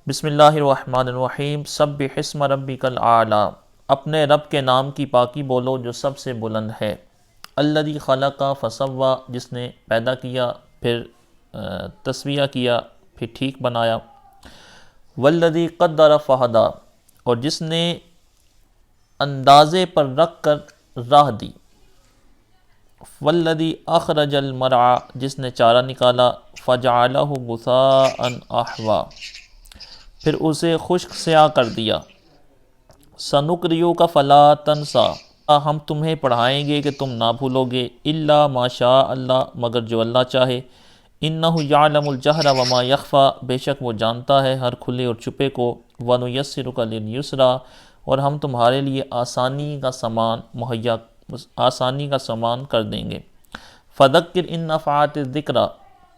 بسم اللہ الرحمن الرحیم سبح اسم ربک الاعلی، اپنے رب کے نام کی پاکی بولو جو سب سے بلند ہے۔ الذی خلق فسوی، جس نے پیدا کیا پھر تسویہ کیا پھر ٹھیک بنایا۔ والذی قدر فہدی، اور جس نے اندازے پر رکھ کر راہ دی۔ والذی اخرج المرعی، جس نے چارہ نکالا۔ فجعلہ غثاء احوا، پھر اسے خشک سیاہ کر دیا۔ سنقرئک فلا تنسیٰ، ہم تمہیں پڑھائیں گے کہ تم نہ بھولو گے۔ الا ما شاء اللہ، مگر جو اللہ چاہے۔ انہ یعلم الجہر وما یخفی، بے شک وہ جانتا ہے ہر کھلے اور چھپے کو۔ ونیسرک للیسریٰ، اور ہم تمہارے لیے آسانی کا سامان کر دیں گے۔ فذکر ان نفعت الذکریٰ،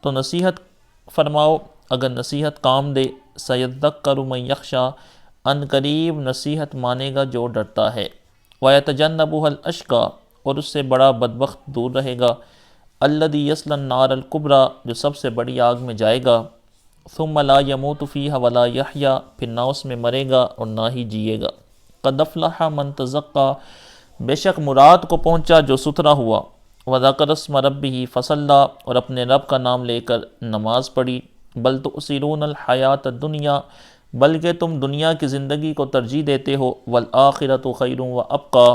تو نصیحت فرماؤ اگر نصیحت کام دے۔ سیذکر من یخشی، ان قریب نصیحت مانے گا جو ڈرتا ہے۔ ویتجنبها الاشقی، اور اس سے بڑا بدبخت دور رہے گا۔ الذی یصلی النار الکبریٰ، جو سب سے بڑی آگ میں جائے گا۔ ثم لا یموت فیہا ولا یحییٰ، پھر نہ اس میں مرے گا اور نہ ہی جیے گا۔ قد افلح من تزکی، بے شک مراد کو پہنچا جو ستھرا ہوا۔ وذکر اسم ربہ فصلی، اور اپنے رب کا نام لے کر نماز پڑھی۔ بل تؤثرون الحیات الدنیا، بلکہ تم دنیا کی زندگی کو ترجیح دیتے ہو۔ والآخرۃ خیر وابقی،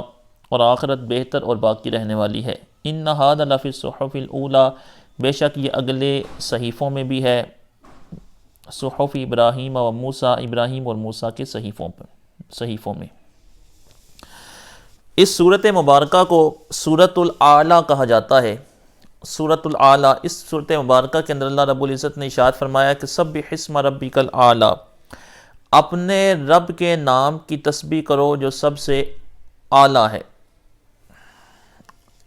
اور آخرت بہتر اور باقی رہنے والی ہے۔ ان ھذا لفی الصحف الاولی، بے شک یہ اگلے صحیفوں میں بھی ہے۔ صحف ابراہیم و موسیٰ، ابراہیم اور موسیٰ کے صحیفوں میں۔ اس صورت مبارکہ کو سورۃ الاعلی کہا جاتا ہے۔ سورۃ الاعلی، اس صورت مبارکہ کے اندر اللہ رب العزت نے ارشاد فرمایا کہ سبح اسم ربک الاعلی، اپنے رب کے نام کی تسبیح کرو جو سب سے اعلیٰ ہے۔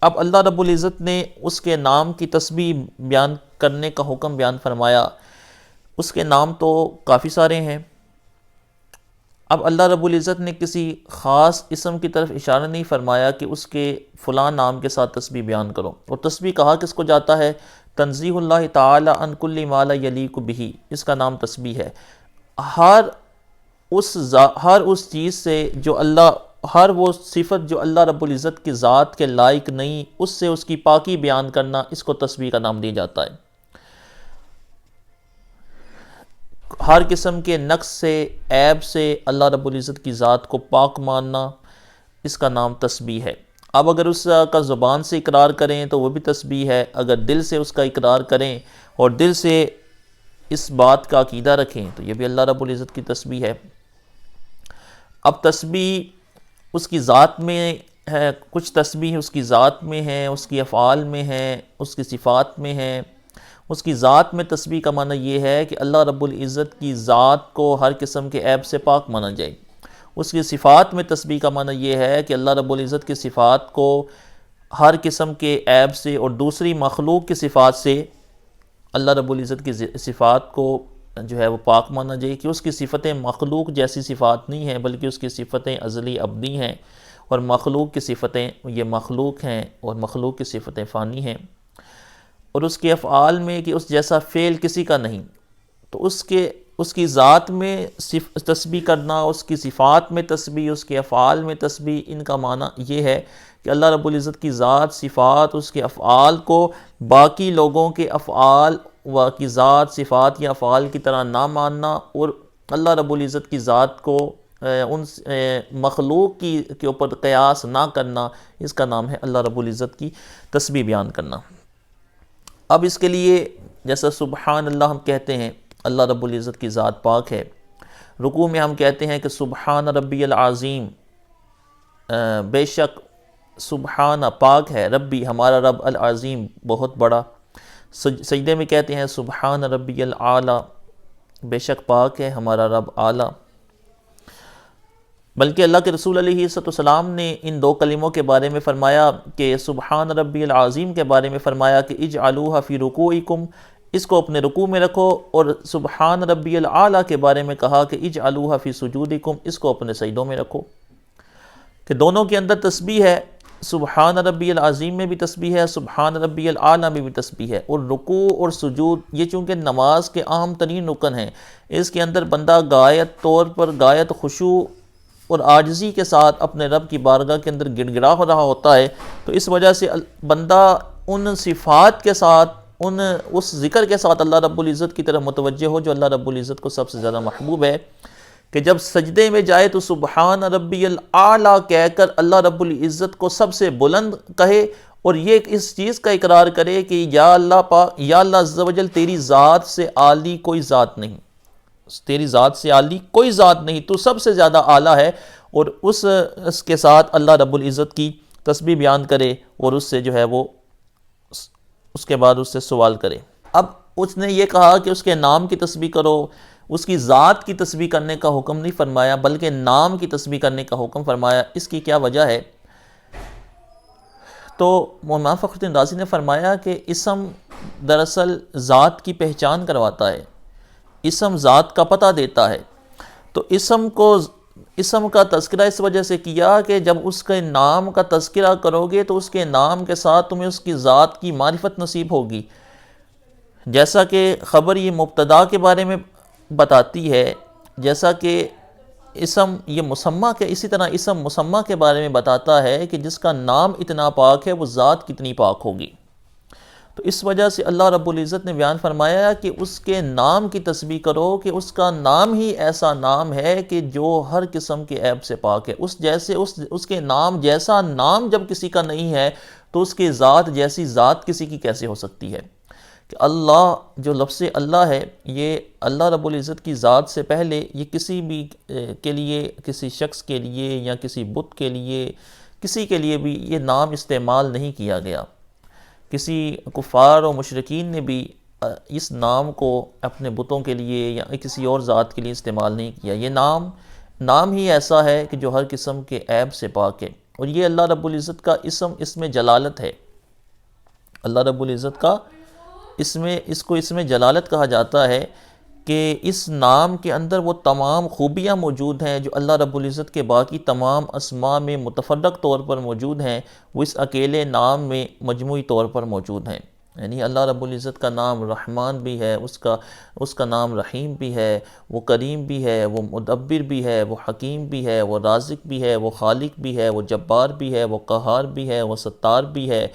اب اللہ رب العزت نے اس کے نام کی تسبیح بیان کرنے کا حکم بیان فرمایا۔ اس کے نام تو کافی سارے ہیں۔ اب اللہ رب العزت نے کسی خاص اسم کی طرف اشارہ نہیں فرمایا کہ اس کے فلاں نام کے ساتھ تسبیح بیان کرو۔ اور تسبیح کہا کس کو جاتا ہے؟ تنزیہ اللہ تعالی عن کل ما لا یلیق بہ، اس کا نام تسبیح ہے۔ ہر اس چیز سے جو ہر وہ صفت جو اللہ رب العزت کی ذات کے لائق نہیں، اس سے اس کی پاکی بیان کرنا، اس کو تسبیح کا نام دیا جاتا ہے۔ ہر قسم کے نقص سے، عیب سے اللہ رب العزت کی ذات کو پاک ماننا، اس کا نام تسبیح ہے۔ اب اگر اس کا زبان سے اقرار کریں تو وہ بھی تسبیح ہے، اگر دل سے اس کا اقرار کریں اور دل سے اس بات کا عقیدہ رکھیں تو یہ بھی اللہ رب العزت کی تسبیح ہے۔ اب تسبیح اس کی ذات میں ہے، کچھ تسبیح اس کی ذات میں ہے، اس کی افعال میں ہے، اس کی صفات میں ہے۔ اس کی ذات میں تسبیح کا معنی یہ ہے کہ اللہ رب العزت کی ذات کو ہر قسم کے عیب سے پاک مانا جائے۔ اس کی صفات میں تسبیح کا معنی یہ ہے کہ اللہ رب العزت کی صفات کو ہر قسم کے عیب سے اور دوسری مخلوق کی صفات سے اللہ رب العزت کی صفات کو جو ہے وہ پاک مانا جائے، کہ اس کی صفتیں مخلوق جیسی صفات نہیں ہیں بلکہ اس کی صفتیں ازلی ابدی ہیں، اور مخلوق کی صفتیں یہ مخلوق ہیں اور مخلوق کی صفتیں فانی ہیں۔ اور اس کے افعال میں کہ اس جیسا فعل کسی کا نہیں، تو اس کی ذات میں تسبیح کرنا، اس کی صفات میں تسبیح، اس کے افعال میں تسبیح، ان کا معنی یہ ہے کہ اللہ رب العزت کی ذات، صفات، اس کے افعال کو باقی لوگوں کے افعال کی ذات، صفات یا افعال کی طرح نہ ماننا، اور اللہ رب العزت کی ذات کو ان مخلوق کے اوپر قیاس نہ کرنا، اس کا نام ہے اللہ رب العزت کی تسبیح بیان کرنا۔ اب اس کے لیے جیسا سبحان اللہ ہم کہتے ہیں، اللہ رب العزت کی ذات پاک ہے۔ رکوع میں ہم کہتے ہیں کہ سبحان ربی العظیم، بے شک سبحان پاک ہے، ربی ہمارا رب، العظیم بہت بڑا۔ سجدے میں کہتے ہیں سبحان ربی الاعلی، بے شک پاک ہے ہمارا رب اعلیٰ۔ بلکہ اللہ کے رسول علیہ السلام نے ان دو کلموں کے بارے میں فرمایا کہ سبحان ربی العظیم کے بارے میں فرمایا کہ اجعلوها فی رکوعکم، اس کو اپنے رکوع میں رکھو، اور سبحان ربی الاعلیٰ کے بارے میں کہا کہ اجعلوها فی سجودکم، اس کو اپنے سجدوں میں رکھو، کہ دونوں کے اندر تسبیح ہے۔ سبحان ربی العظیم میں بھی تسبیح ہے، سبحان ربی الاعلیٰ میں بھی تسبیح ہے، اور رکوع اور سجود یہ چونکہ نماز کے اہم ترین رکن ہیں، اس کے اندر بندہ غایت طور پر غایت خشوع اور عاجزی کے ساتھ اپنے رب کی بارگاہ کے اندر گڑ گڑا رہا ہوتا ہے، تو اس وجہ سے بندہ ان صفات کے ساتھ اس ذکر کے ساتھ اللہ رب العزت کی طرف متوجہ ہو جو اللہ رب العزت کو سب سے زیادہ محبوب ہے، کہ جب سجدے میں جائے تو سبحان ربی الاعلیٰ کہہ کر اللہ رب العزت کو سب سے بلند کہے، اور یہ اس چیز کا اقرار کرے کہ یا اللہ عز و جل تیری ذات سے عالی کوئی ذات نہیں، تیری ذات سے عالی کوئی ذات نہیں، تو سب سے زیادہ اعلیٰ ہے، اور اس کے ساتھ اللہ رب العزت کی تسبیح بیان کرے، اور اس سے جو ہے وہ اس کے بعد اس سے سوال کرے۔ اب اس نے یہ کہا کہ اس کے نام کی تسبیح کرو، اس کی ذات کی تسبیح کرنے کا حکم نہیں فرمایا بلکہ نام کی تسبیح کرنے کا حکم فرمایا۔ اس کی کیا وجہ ہے؟ تو مولانا فخر الدین رازی نے فرمایا کہ اسم دراصل ذات کی پہچان کرواتا ہے، اسم ذات کا پتہ دیتا ہے، تو اسم کا تذکرہ اس وجہ سے کیا کہ جب اس کے نام کا تذکرہ کرو گے تو اس کے نام کے ساتھ تمہیں اس کی ذات کی معرفت نصیب ہوگی، جیسا کہ خبر یہ مبتدا کے بارے میں بتاتی ہے، جیسا کہ اسم یہ مسمہ کے، اسی طرح اسم مسمہ کے بارے میں بتاتا ہے کہ جس کا نام اتنا پاک ہے وہ ذات کتنی پاک ہوگی۔ تو اس وجہ سے اللہ رب العزت نے بیان فرمایا کہ اس کے نام کی تسبیح کرو کہ اس کا نام ہی ایسا نام ہے کہ جو ہر قسم کے عیب سے پاک ہے، اس کے نام جیسا نام جب کسی کا نہیں ہے تو اس کے ذات جیسی ذات کسی کی کیسے ہو سکتی ہے؟ کہ اللہ جو لفظ اللہ ہے یہ اللہ رب العزت کی ذات سے پہلے یہ کسی بھی کے لیے، کسی شخص کے لیے یا کسی بت کے لیے، کسی کے لیے بھی یہ نام استعمال نہیں کیا گیا۔ کسی کفار و مشرکین نے بھی اس نام کو اپنے بتوں کے لیے یا کسی اور ذات کے لیے استعمال نہیں کیا۔ یہ نام ہی ایسا ہے کہ جو ہر قسم کے عیب سے پاک ہے، اور یہ اللہ رب العزت کا اس میں جلالت ہے۔ اللہ رب العزت کا اس کو جلالت کہا جاتا ہے کہ اس نام کے اندر وہ تمام خوبیاں موجود ہیں جو اللہ رب العزت کے باقی تمام اسماء میں متفرق طور پر موجود ہیں، وہ اس اکیلے نام میں مجموعی طور پر موجود ہیں۔ یعنی اللہ رب العزت کا نام رحمان بھی ہے، اس کا نام رحیم بھی ہے، وہ کریم بھی ہے، وہ مدبر بھی ہے، وہ حکیم بھی ہے، وہ رازق بھی ہے، وہ خالق بھی ہے، وہ جبار بھی ہے، وہ قہار بھی ہے، وہ ستار بھی ہے۔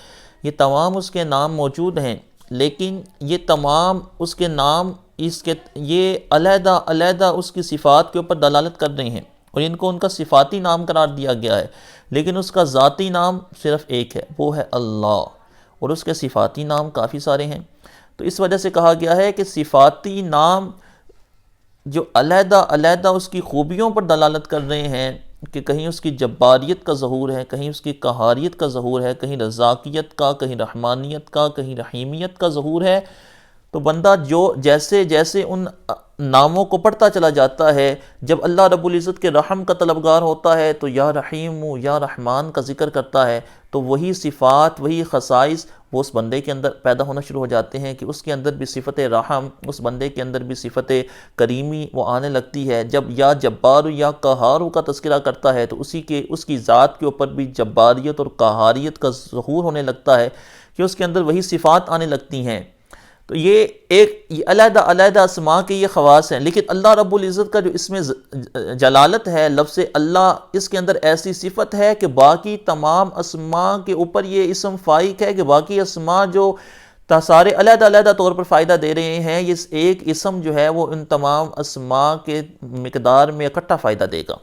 یہ تمام اس کے نام موجود ہیں، لیکن یہ تمام اس کے نام یہ علیحدہ اس کی صفات کے اوپر دلالت کر رہے ہیں، اور ان کو ان کا صفاتی نام قرار دیا گیا ہے، لیکن اس کا ذاتی نام صرف ایک ہے، وہ ہے اللہ، اور اس کے صفاتی نام کافی سارے ہیں۔ تو اس وجہ سے کہا گیا ہے کہ صفاتی نام جو علیحدہ اس کی خوبیوں پر دلالت کر رہے ہیں، کہ کہیں اس کی جباریت کا ظہور ہے، کہیں اس کی قہاریت کا ظہور ہے، کہیں رزاقیت کا، کہیں رحمانیت کا، کہیں رحیمیت کا ظہور ہے، تو بندہ جیسے ان ناموں کو پڑھتا چلا جاتا ہے، جب اللہ رب العزت کے رحم کا طلبگار ہوتا ہے تو یا رحیم یا رحمان کا ذکر کرتا ہے، تو وہی صفات، وہی خصائص وہ اس بندے کے اندر پیدا ہونا شروع ہو جاتے ہیں، کہ اس کے اندر بھی صفت رحم، اس بندے کے اندر بھی صفت کریمی وہ آنے لگتی ہے۔ جب یا جبار یا قہار کا تذکرہ کرتا ہے تو اس کی ذات کے اوپر بھی جباریت اور قہاریت کا ظہور ہونے لگتا ہے، کہ اس کے اندر وہی صفات آنے لگتی ہیں۔ تو یہ علیحدہ اسماء کے یہ خواص ہیں، لیکن اللہ رب العزت کا جو اس میں جلالت ہے، لفظ اللہ، اس کے اندر ایسی صفت ہے کہ باقی تمام اسماء کے اوپر یہ اسم فائق ہے، کہ باقی اسماء جو سارے علیحدہ طور پر فائدہ دے رہے ہیں، یہ ایک اسم جو ہے وہ ان تمام اسماء کے مقدار میں اکٹھا فائدہ دے گا۔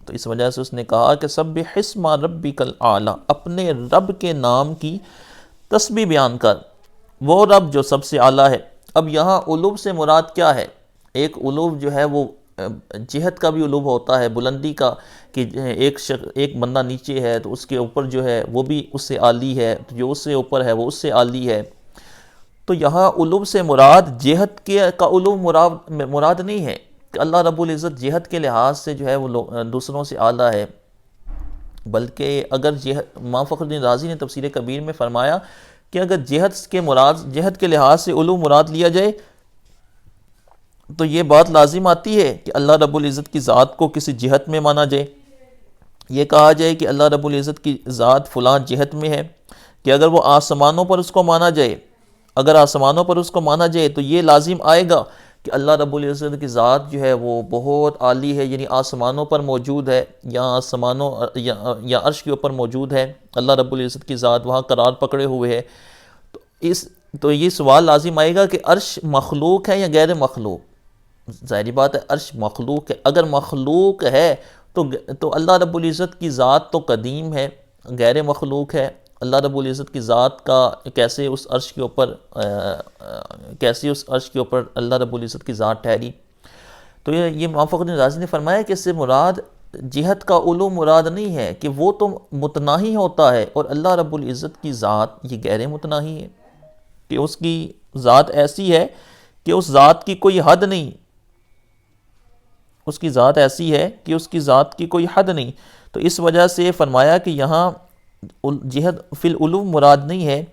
تو اس وجہ سے اس نے کہا کہ سبح اسم ربک الاعلی، اپنے رب کے نام کی تسبیح بیان کر، وہ رب جو سب سے اعلیٰ ہے۔ اب یہاں علو سے مراد کیا ہے؟ ایک علو جو ہے وہ جہت کا بھی علو ہوتا ہے، بلندی کا، کہ ایک بندہ نیچے ہے تو اس کے اوپر جو ہے وہ بھی اس سے عالی ہے، جو اس سے اوپر ہے وہ اس سے عالی ہے۔ تو یہاں علو سے مراد جہت کا علو مراد نہیں ہے کہ اللہ رب العزت جہت کے لحاظ سے جو ہے وہ دوسروں سے اعلیٰ ہے، بلکہ اگر مولانا فخر الدین رازی نے تفسیر کبیر میں فرمایا کہ اگر جہت کے لحاظ سے علو مراد لیا جائے تو یہ بات لازم آتی ہے کہ اللہ رب العزت کی ذات کو کسی جہت میں مانا جائے، یہ کہا جائے کہ اللہ رب العزت کی ذات فلاں جہت میں ہے، کہ اگر وہ آسمانوں پر اس کو مانا جائے، اگر آسمانوں پر اس کو مانا جائے تو یہ لازم آئے گا کہ اللہ رب العزت کی ذات جو ہے وہ بہت عالی ہے، یعنی آسمانوں پر موجود ہے، یا آسمانوں یا عرش کے اوپر موجود ہے، اللہ رب العزت کی ذات وہاں قرار پکڑے ہوئے ہے۔ تو یہ سوال لازم آئے گا کہ عرش مخلوق ہے یا غیر مخلوق؟ ظاہری بات ہے عرش مخلوق ہے، اگر مخلوق ہے تو اللہ رب العزت کی ذات تو قدیم ہے، غیر مخلوق ہے۔ اللہ رب العزت کی ذات کا کیسے اس عرش کے اوپر اللہ رب العزت کی ذات ٹھہری؟ تو یہ امام فخر الدین رازی نے فرمایا کہ اس سے مراد جہت کا علو مراد نہیں ہے، کہ وہ تو متناہی ہوتا ہے، اور اللہ رب العزت کی ذات یہ غیر متناہی ہے، کہ اس کی ذات ایسی ہے کہ اس ذات کی کوئی حد نہیں، اس کی ذات ایسی ہے کہ اس کی ذات کی کوئی حد نہیں۔ تو اس وجہ سے فرمایا کہ یہاں جہت فی العلو مراد نہیں ہے،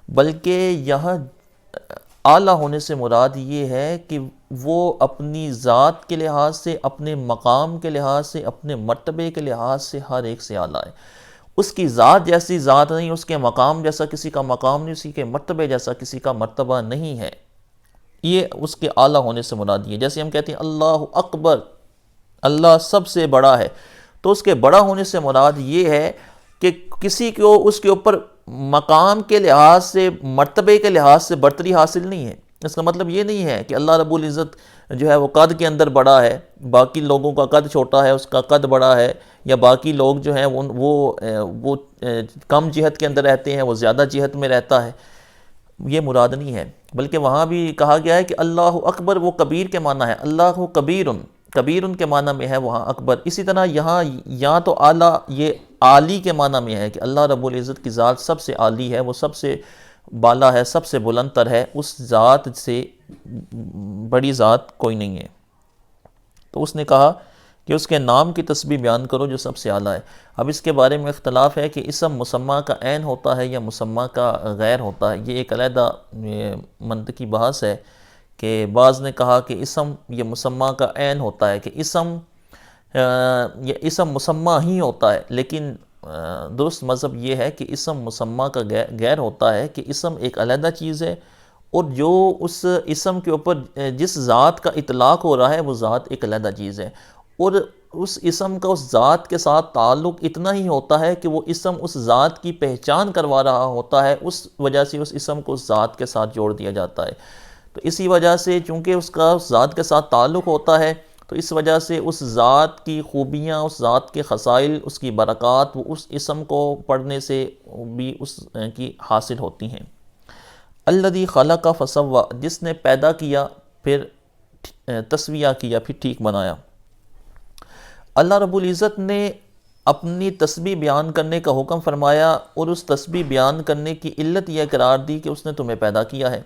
بلکہ یہاں اعلیٰ ہونے سے مراد یہ ہے کہ وہ اپنی ذات کے لحاظ سے، اپنے مقام کے لحاظ سے، اپنے مرتبے کے لحاظ سے ہر ایک سے اعلیٰ ہے۔ اس کی ذات جیسی ذات نہیں، اس کے مقام جیسا کسی کا مقام نہیں، اسی کے مرتبے جیسا کسی کا مرتبہ نہیں ہے، یہ اس کے اعلیٰ ہونے سے مراد ہے۔ جیسے ہم کہتے ہیں اللہ اکبر، اللہ سب سے بڑا ہے، تو اس کے بڑا ہونے سے مراد یہ ہے کہ کسی کو اس کے اوپر مقام کے لحاظ سے، مرتبے کے لحاظ سے برتری حاصل نہیں ہے۔ اس کا مطلب یہ نہیں ہے کہ اللہ رب العزت جو ہے وہ قد کے اندر بڑا ہے، باقی لوگوں کا قد چھوٹا ہے، اس کا قد بڑا ہے، یا باقی لوگ جو ہیں وہ کم جہت کے اندر رہتے ہیں، وہ زیادہ جہت میں رہتا ہے، یہ مراد نہیں ہے۔ بلکہ وہاں بھی کہا گیا ہے کہ اللہ اکبر، وہ کبیر کے معنی ہے، اللہ کبیرن، کبیرن کے معنی میں ہے وہاں اکبر۔ اسی طرح یہاں تو اعلیٰ یہ عالی کے معنی میں ہے کہ اللہ رب العزت کی ذات سب سے عالی ہے، وہ سب سے بالا ہے، سب سے بلند تر ہے، اس ذات سے بڑی ذات کوئی نہیں ہے۔ تو اس نے کہا کہ اس کے نام کی تسبیح بیان کرو جو سب سے اعلیٰ ہے۔ اب اس کے بارے میں اختلاف ہے کہ اسم مسمہ کا عین ہوتا ہے یا مسمہ کا غیر ہوتا ہے، یہ ایک علیحدہ منطقی بحث ہے، کہ بعض نے کہا کہ اسم یہ مسمہ کا عین ہوتا ہے، کہ اسم مسمہ ہی ہوتا ہے، لیکن درست مذہب یہ ہے کہ اسم مسمہ کا غیر ہوتا ہے، کہ اسم ایک علیحدہ چیز ہے، اور جو اس اسم کے اوپر جس ذات کا اطلاق ہو رہا ہے وہ ذات ایک علیحدہ چیز ہے، اور اس اسم کا اس ذات کے ساتھ تعلق اتنا ہی ہوتا ہے کہ وہ اسم اس ذات کی پہچان کروا رہا ہوتا ہے، اس وجہ سے اس اسم کو اس ذات کے ساتھ جوڑ دیا جاتا ہے۔ تو اسی وجہ سے چونکہ اس کا اس ذات کے ساتھ تعلق ہوتا ہے، تو اس وجہ سے اس ذات کی خوبیاں، اس ذات کے خصائل، اس کی برکات وہ اس اسم کو پڑھنے سے بھی اس کی حاصل ہوتی ہیں۔ الذی خلق فسوی، جس نے پیدا کیا پھر تسویہ کیا، پھر ٹھیک بنایا۔ اللہ رب العزت نے اپنی تسبیح بیان کرنے کا حکم فرمایا، اور اس تسبیح بیان کرنے کی علت یہ قرار دی کہ اس نے تمہیں پیدا کیا ہے۔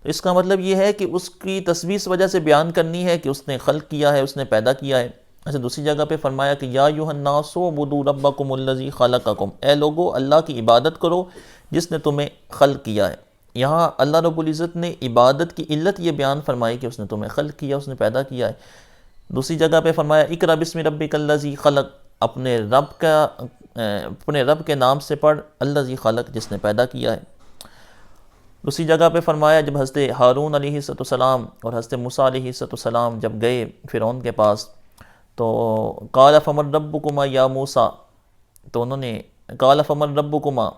تو اس کا مطلب یہ ہے کہ اس کی تسبیح اس وجہ سے بیان کرنی ہے کہ اس نے خلق کیا ہے، اس نے پیدا کیا ہے۔ ایسے دوسری جگہ پہ فرمایا کہ یا ایھا الناس اعبدوا ربکم الذی خلقکم، اے لوگو اللہ کی عبادت کرو جس نے تمہیں خلق کیا ہے۔ یہاں اللہ رب العزت نے عبادت کی علت یہ بیان فرمائی کہ اس نے تمہیں خلق کیا، اس نے پیدا کیا ہے۔ دوسری جگہ پہ فرمایا اقرأ بسم ربک الذی خلق، اپنے رب کے نام سے پڑھ، الذی خلق، جس نے پیدا کیا ہے۔ دوسری جگہ پہ فرمایا جب حضرت ہارون علیہ السلام اور حضرت موسیٰ علیہ السلام جب گئے فرعون کے پاس، تو قال فمن ربکما یا موسیٰ، تو انہوں نے قال فمن ربکما،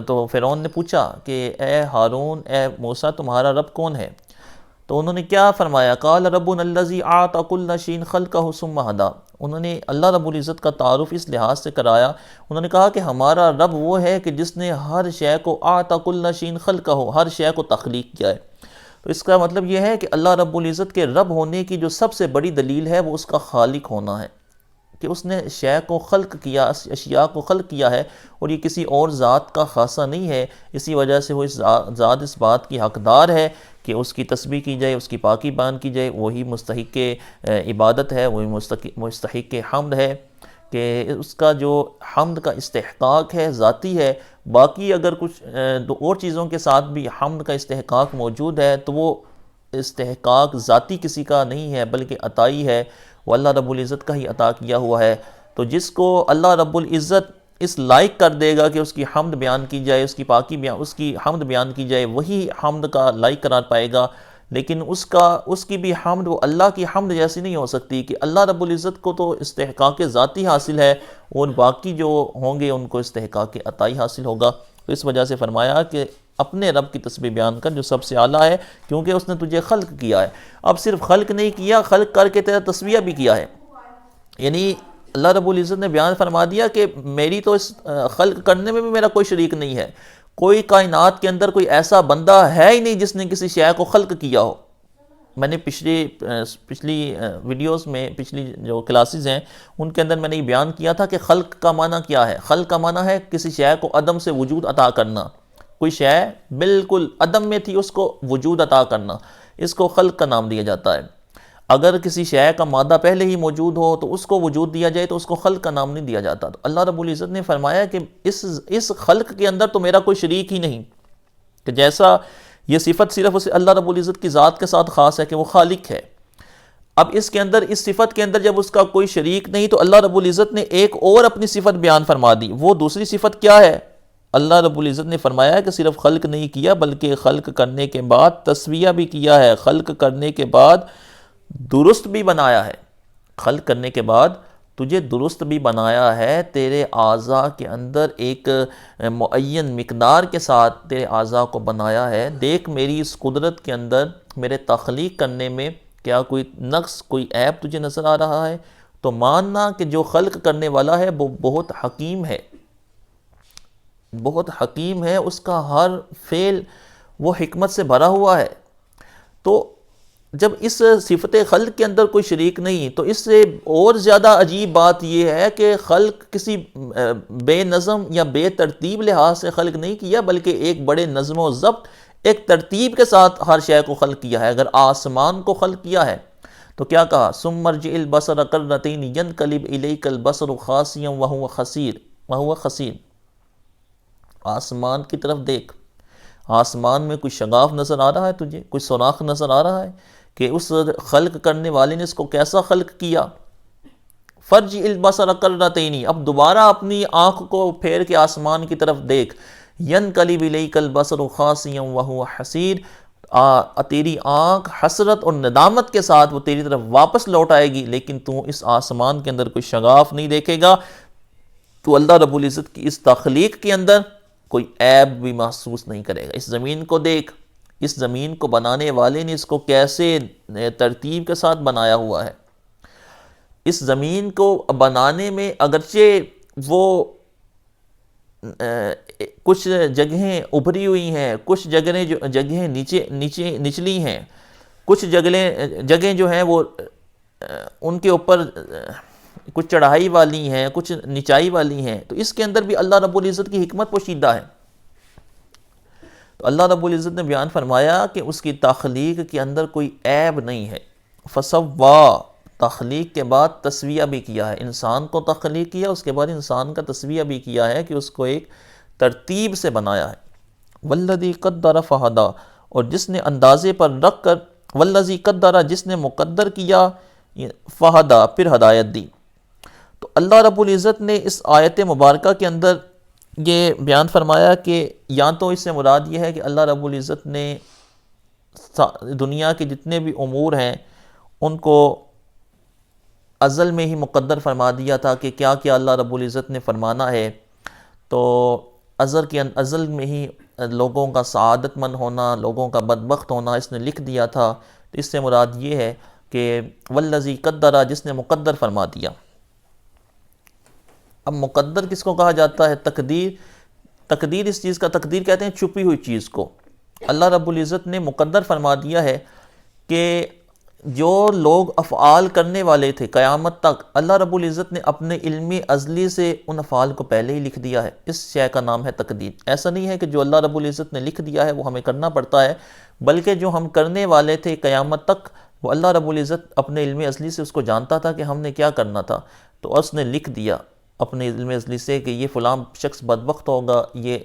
تو فرعون نے پوچھا کہ اے ہارون، اے موسیٰ، تمہارا رب کون ہے؟ تو انہوں نے کیا فرمایا؟ قال ربنا الذی اعطی کل شیء خلقہ ثم ہدی، انہوں نے اللہ رب العزت کا تعارف اس لحاظ سے کرایا، انہوں نے کہا کہ ہمارا رب وہ ہے کہ جس نے ہر شے کو اعطی کل شیء خلقہ، ہر شے کو تخلیق کیا ہے۔ تو اس کا مطلب یہ ہے کہ اللہ رب العزت کے رب ہونے کی جو سب سے بڑی دلیل ہے وہ اس کا خالق ہونا ہے، کہ اس نے شے کو خلق کیا، اشیاء کو خلق کیا ہے، اور یہ کسی اور ذات کا خاصہ نہیں ہے۔ اسی وجہ سے وہ ذات اس بات کی حقدار ہے کہ اس کی تسبیح کی جائے، اس کی پاکی بیان کی جائے، وہی مستحق عبادت ہے، وہی مستحق حمد ہے، کہ اس کا جو حمد کا استحقاق ہے ذاتی ہے۔ باقی اگر کچھ اور چیزوں کے ساتھ بھی حمد کا استحقاق موجود ہے تو وہ استحقاق ذاتی کسی کا نہیں ہے بلکہ عطائی ہے، وہ اللہ رب العزت کا ہی عطا کیا ہوا ہے۔ تو جس کو اللہ رب العزت اس لائق کر دے گا کہ اس کی حمد بیان کی جائے، اس کی پاکی بیان، اس کی حمد بیان کی جائے، وہی حمد کا لائق قرار پائے گا. لیکن اس کی بھی حمد وہ اللہ کی حمد جیسی نہیں ہو سکتی کہ اللہ رب العزت کو تو استحقاق ذاتی حاصل ہے، اور باقی جو ہوں گے ان کو استحقاق عطائی حاصل ہوگا. تو اس وجہ سے فرمایا کہ اپنے رب کی تسبیح بیان کر جو سب سے اعلیٰ ہے، کیونکہ اس نے تجھے خلق کیا ہے. اب صرف خلق نہیں کیا، خلق کر کے تیرا تسبیح بھی کیا ہے. یعنی اللہ رب العزت نے بیان فرما دیا کہ میری تو اس خلق کرنے میں بھی میرا کوئی شریک نہیں ہے. کوئی کائنات کے اندر کوئی ایسا بندہ ہے ہی نہیں جس نے کسی شے کو خلق کیا ہو. میں نے پچھلی ویڈیوز میں، پچھلی جو کلاسز ہیں ان کے اندر میں نے یہ بیان کیا تھا کہ خلق کا معنی کیا ہے. خلق کا معنی ہے کسی شے کو عدم سے وجود عطا کرنا. کوئی شے بالکل عدم میں تھی، اس کو وجود عطا کرنا، اس کو خلق کا نام دیا جاتا ہے. اگر کسی شے کا مادہ پہلے ہی موجود ہو تو اس کو وجود دیا جائے تو اس کو خلق کا نام نہیں دیا جاتا. تو اللہ رب العزت نے فرمایا کہ اس خلق کے اندر تو میرا کوئی شریک ہی نہیں. کہ جیسا یہ صفت صرف اسے اللہ رب العزت کی ذات کے ساتھ خاص ہے کہ وہ خالق ہے. اب اس کے اندر، اس صفت کے اندر جب اس کا کوئی شریک نہیں، تو اللہ رب العزت نے ایک اور اپنی صفت بیان فرما دی. وہ دوسری صفت کیا ہے؟ اللہ رب العزت نے فرمایا کہ صرف خلق نہیں کیا بلکہ خلق کرنے کے بعد تسویہ بھی کیا ہے. خلق کرنے کے بعد درست بھی بنایا ہے. خلق کرنے کے بعد تجھے درست بھی بنایا ہے. تیرے اعضاء کے اندر ایک معین مقدار کے ساتھ تیرے اعضاء کو بنایا ہے. دیکھ میری اس قدرت کے اندر، میرے تخلیق کرنے میں کیا کوئی نقص، کوئی عیب تجھے نظر آ رہا ہے؟ تو ماننا کہ جو خلق کرنے والا ہے وہ بہت حکیم ہے، بہت حکیم ہے. اس کا ہر فعل وہ حکمت سے بھرا ہوا ہے. تو جب اس صفت خلق کے اندر کوئی شریک نہیں، تو اس سے اور زیادہ عجیب بات یہ ہے کہ خلق کسی بے نظم یا بے ترتیب لحاظ سے خلق نہیں کیا، بلکہ ایک بڑے نظم و ضبط، ایک ترتیب کے ساتھ ہر شے کو خلق کیا ہے. اگر آسمان کو خلق کیا ہے تو کیا کہا؟ ثم ارجع البصر کرتین ینقلب الیک البصر خاسئا وهو خسیر. آسمان کی طرف دیکھ. آسمان میں کوئی شگاف نظر آ رہا ہے تجھے؟ کوئی سوراخ نظر آ رہا ہے کہ اس خلق کرنے والے نے اس کو کیسا خلق کیا؟ فرجع البصر کرتین. اب دوبارہ اپنی آنکھ کو پھیر کے آسمان کی طرف دیکھ. ینقلب الیک البصر خاسئا وهو حسیر. تیری آنکھ حسرت اور ندامت کے ساتھ وہ تیری طرف واپس لوٹ آئے گی، لیکن تو اس آسمان کے اندر کوئی شگاف نہیں دیکھے گا. تو اللہ رب العزت کی اس تخلیق کے اندر کوئی عیب بھی محسوس نہیں کرے گا. اس زمین کو دیکھ. اس زمین کو بنانے والے نے اس کو کیسے ترتیب کے ساتھ بنایا ہوا ہے. اس زمین کو بنانے میں اگرچہ وہ کچھ جگہیں ابھری ہوئی ہیں، کچھ جگہیں نچلی ہیں، کچھ جگہیں جو ہیں وہ ان کے اوپر کچھ چڑھائی والی ہیں، کچھ نچائی والی ہیں، تو اس کے اندر بھی اللہ رب العزت کی حکمت پوشیدہ ہے. تو اللہ رب العزت نے بیان فرمایا کہ اس کی تخلیق کے اندر کوئی عیب نہیں ہے. فسوا، تخلیق کے بعد تسویہ بھی کیا ہے. انسان کو تخلیق کیا، اس کے بعد انسان کا تسویہ بھی کیا ہے کہ اس کو ایک ترتیب سے بنایا ہے. والذی قدر فہدی، اور جس نے اندازے پر رکھ کر، والذی قدر، جس نے مقدر کیا، فہدی، پھر ہدایت دی. تو اللہ رب العزت نے اس آیت مبارکہ کے اندر یہ بیان فرمایا کہ یا تو اس سے مراد یہ ہے کہ اللہ رب العزت نے دنیا کے جتنے بھی امور ہیں ان کو ازل میں ہی مقدر فرما دیا تھا کہ کیا کیا اللہ رب العزت نے فرمانا ہے. تو ازل میں ہی لوگوں کا سعادت مند ہونا، لوگوں کا بدبخت ہونا اس نے لکھ دیا تھا. تو اس سے مراد یہ ہے کہ والذی قدر، جس نے مقدر فرما دیا. اب مقدر کس کو کہا جاتا ہے؟ تقدیر اس چیز کا، تقدیر کہتے ہیں چھپی ہوئی چیز کو. اللہ رب العزت نے مقدر فرما دیا ہے کہ جو لوگ افعال کرنے والے تھے قیامت تک، اللہ رب العزت نے اپنے علم ازلی سے ان افعال کو پہلے ہی لکھ دیا ہے. اس شے کا نام ہے تقدیر. ایسا نہیں ہے کہ جو اللہ رب العزت نے لکھ دیا ہے وہ ہمیں کرنا پڑتا ہے، بلکہ جو ہم کرنے والے تھے قیامت تک، وہ اللہ رب العزت اپنے علم ازلی سے اس کو جانتا تھا کہ ہم نے کیا کرنا تھا. تو اس نے لکھ دیا اپنے علم ازلی سے کہ یہ فلاں شخص بدبخت ہوگا، یہ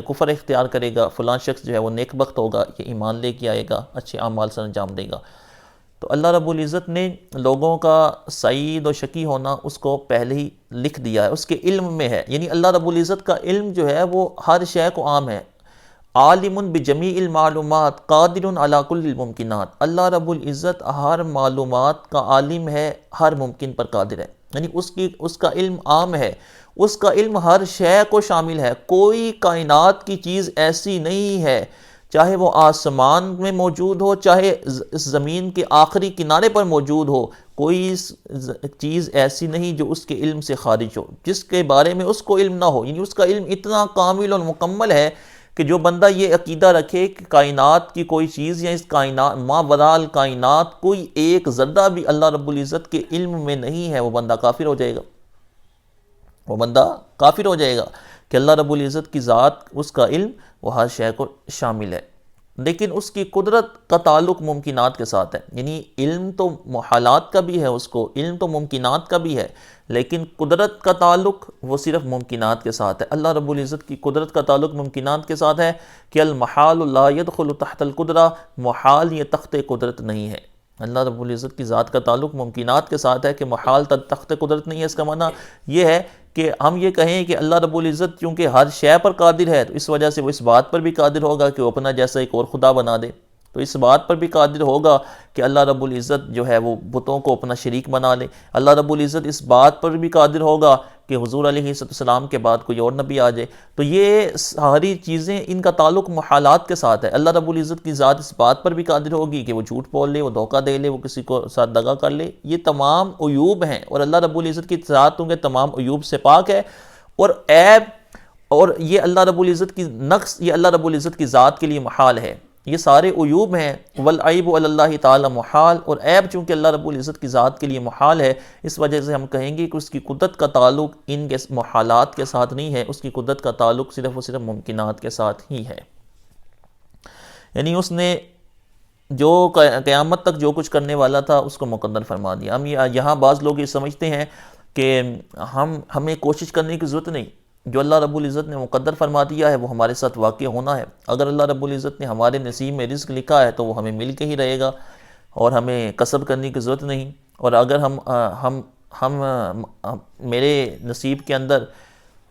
کفر اختیار کرے گا، فلاں شخص جو ہے وہ نیک بخت ہوگا، یہ ایمان لے کے آئے گا، اچھے اعمال سے انجام دے گا. تو اللہ رب العزت نے لوگوں کا سعید و شقی ہونا اس کو پہلے ہی لکھ دیا ہے، اس کے علم میں ہے، یعنی اللہ رب العزت کا علم جو ہے وہ ہر شے کو عام ہے۔ عالم بجمیع المعلومات قادر علی کل الممکنات، اللہ رب العزت ہر معلومات کا عالم ہے، ہر ممکن پر قادر ہے، یعنی اس کا علم عام ہے، اس کا علم ہر شے کو شامل ہے۔ کوئی کائنات کی چیز ایسی نہیں ہے، چاہے وہ آسمان میں موجود ہو، چاہے اس زمین کے آخری کنارے پر موجود ہو، کوئی چیز ایسی نہیں جو اس کے علم سے خارج ہو، جس کے بارے میں اس کو علم نہ ہو، یعنی اس کا علم اتنا کامل اور مکمل ہے کہ جو بندہ یہ عقیدہ رکھے کہ کائنات کی کوئی چیز یا اس کائنات ما وراء کائنات کوئی ایک ذرہ بھی اللہ رب العزت کے علم میں نہیں ہے، وہ بندہ کافر ہو جائے گا، وہ بندہ کافر ہو جائے گا کہ اللہ رب العزت کی ذات، اس کا علم وہ ہر شے کو شامل ہے۔ لیکن اس کی قدرت کا تعلق ممکنات کے ساتھ ہے، یعنی علم تو محالات کا بھی ہے، اس کو علم تو ممکنات کا بھی ہے، لیکن قدرت کا تعلق وہ صرف ممکنات کے ساتھ ہے۔ اللہ رب العزت کی قدرت کا تعلق ممکنات کے ساتھ ہے کہ المحال لا يدخل تحت القدرہ، محال یہ تخت قدرت نہیں ہے۔ اللہ رب العزت کی ذات کا تعلق ممکنات کے ساتھ ہے کہ محال تخت قدرت نہیں ہے۔ اس کا معنی یہ ہے کہ ہم یہ کہیں کہ اللہ رب العزت چونکہ ہر شے پر قادر ہے، تو اس وجہ سے وہ اس بات پر بھی قادر ہوگا کہ وہ اپنا جیسا ایک اور خدا بنا دے، تو اس بات پر بھی قادر ہوگا کہ اللہ رب العزت جو ہے وہ بتوں کو اپنا شریک بنا لے۔ اللہ رب العزت اس بات پر بھی قادر ہوگا کہ حضور علیہ السلام کے بعد کوئی اور نبی آ جائے۔ تو یہ ساری چیزیں، ان کا تعلق محالات کے ساتھ ہے۔ اللہ رب العزت کی ذات اس بات پر بھی قادر ہوگی کہ وہ جھوٹ بول لے، وہ دھوکہ دے لے، وہ کسی کو ساتھ دغا کر لے، یہ تمام عیوب ہیں، اور اللہ رب العزت کی ذات کے تمام عیوب سے پاک ہے، اور عیب اور یہ اللہ رب العزت کی نقص، یہ اللہ رب العزت کی ذات کے لیے محال ہے، یہ سارے عیوب ہیں۔ والعیب علی اللہ تعالی محال، اور عیب چونکہ اللہ رب العزت کی ذات کے لیے محال ہے، اس وجہ سے ہم کہیں گے کہ اس کی قدرت کا تعلق ان کے محالات کے ساتھ نہیں ہے، اس کی قدرت کا تعلق صرف و صرف ممکنات کے ساتھ ہی ہے۔ یعنی اس نے جو قیامت تک جو کچھ کرنے والا تھا اس کو مقدر فرما دیا۔ ہم یہاں بعض لوگ یہ سمجھتے ہیں کہ ہمیں کوشش کرنے کی ضرورت نہیں، جو اللہ رب العزت نے مقدر فرما دیا ہے وہ ہمارے ساتھ واقع ہونا ہے۔ اگر اللہ رب العزت نے ہمارے نصیب میں رزق لکھا ہے تو وہ ہمیں مل کے ہی رہے گا، اور ہمیں کسب کرنے کی ضرورت نہیں۔ اور اگر میرے نصیب کے اندر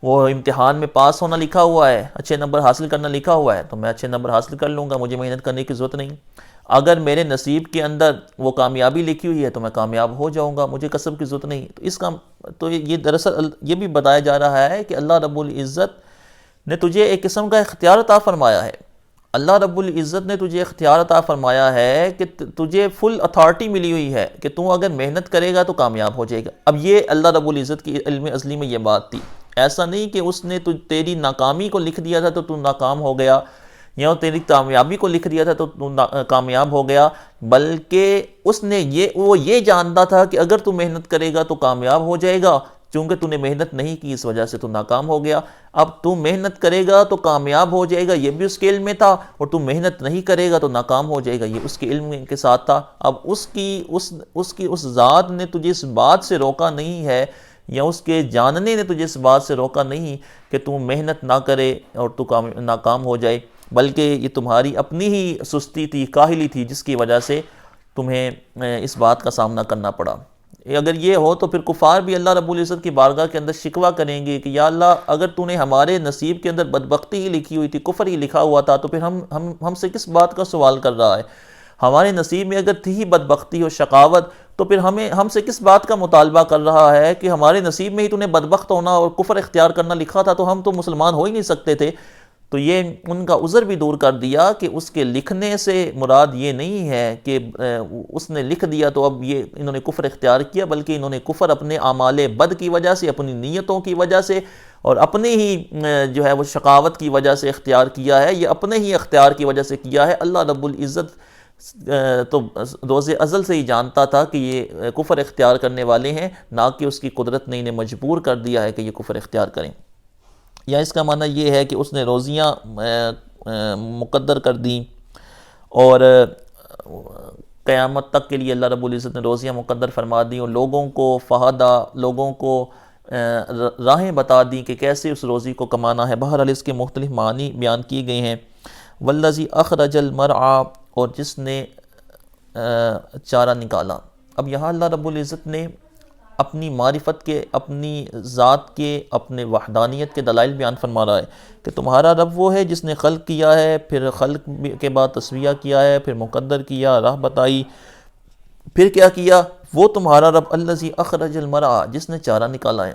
وہ امتحان میں پاس ہونا لکھا ہوا ہے، اچھے نمبر حاصل کرنا لکھا ہوا ہے، تو میں اچھے نمبر حاصل کر لوں گا، مجھے محنت کرنے کی ضرورت نہیں۔ اگر میرے نصیب کے اندر وہ کامیابی لکھی ہوئی ہے تو میں کامیاب ہو جاؤں گا، مجھے کسب کی ضرورت نہیں۔ تو یہ دراصل یہ بھی بتایا جا رہا ہے کہ اللہ رب العزت نے تجھے ایک قسم کا اختیار عطا فرمایا ہے، اللہ رب العزت نے تجھے اختیار عطا فرمایا ہے کہ تجھے فل اتھارٹی ملی ہوئی ہے کہ تو اگر محنت کرے گا تو کامیاب ہو جائے گا۔ اب یہ اللہ رب العزت کی علم ازلی میں یہ بات تھی، ایسا نہیں کہ اس نے تیری ناکامی کو لکھ دیا تھا تو تو ناکام ہو گیا، یا تیری کامیابی کو لکھ دیا تھا تو تو کامیاب ہو گیا، بلکہ اس نے وہ یہ جانتا تھا کہ اگر تو محنت کرے گا تو کامیاب ہو جائے گا، چونکہ تو نے محنت نہیں کی اس وجہ سے تو ناکام ہو گیا۔ اب تو محنت کرے گا تو کامیاب ہو جائے گا، یہ بھی اس کے علم میں تھا، اور تو محنت نہیں کرے گا تو ناکام ہو جائے گا، یہ اس کے علم کے ساتھ تھا۔ اب اس کی اس ذات نے تجھے اس بات سے روکا نہیں ہے، یا اس کے جاننے نے تجھے اس بات سے روکا نہیں کہ تو محنت نہ کرے اور تو ناکام ہو جائے، بلکہ یہ تمہاری اپنی ہی سستی تھی، کاہلی تھی، جس کی وجہ سے تمہیں اس بات کا سامنا کرنا پڑا۔ اگر یہ ہو تو پھر کفار بھی اللہ رب العزت کی بارگاہ کے اندر شکوہ کریں گے کہ یا اللہ، اگر تو نے ہمارے نصیب کے اندر بدبختی ہی لکھی ہوئی تھی، کفر ہی لکھا ہوا تھا، تو پھر ہم سے کس بات کا سوال کر رہا ہے؟ ہمارے نصیب میں اگر تھی ہی بدبختی اور شقاوت، تو پھر ہم سے کس بات کا مطالبہ کر رہا ہے کہ ہمارے نصیب میں ہی تو نے بدبخت ہونا اور کفر اختیار کرنا لکھا تھا، تو ہم تو مسلمان ہو ہی نہیں سکتے تھے۔ تو یہ ان کا عذر بھی دور کر دیا کہ اس کے لکھنے سے مراد یہ نہیں ہے کہ اس نے لکھ دیا تو اب یہ انہوں نے کفر اختیار کیا، بلکہ انہوں نے کفر اپنے اعمال بد کی وجہ سے، اپنی نیتوں کی وجہ سے، اور اپنے ہی جو ہے وہ شقاوت کی وجہ سے اختیار کیا ہے، یہ اپنے ہی اختیار کی وجہ سے کیا ہے۔ اللہ رب العزت تو روز ازل سے ہی جانتا تھا کہ یہ کفر اختیار کرنے والے ہیں، نہ کہ اس کی قدرت نے انہیں مجبور کر دیا ہے کہ یہ کفر اختیار کریں۔ یا اس کا معنی یہ ہے کہ اس نے روزیاں مقدر کر دیں، اور قیامت تک کے لیے اللہ رب العزت نے روزیاں مقدر فرما دیں، اور لوگوں کو فہدا، لوگوں کو راہیں بتا دیں کہ کیسے اس روزی کو کمانا ہے۔ بہرحال اس کے مختلف معنی بیان کیے گئے ہیں۔ والذی اخرج المرعى، اور جس نے چارہ نکالا۔ اب یہاں اللہ رب العزت نے اپنی معرفت کے، اپنی ذات کے، اپنے وحدانیت کے دلائل بیان فرما رہا ہے کہ تمہارا رب وہ ہے جس نے خلق کیا ہے، پھر خلق کے بعد تسویہ کیا ہے، پھر مقدر کیا، راہ بتائی، پھر کیا کیا، وہ تمہارا رب الذی اخرج المرعى، جس نے چارہ نکالا ہے۔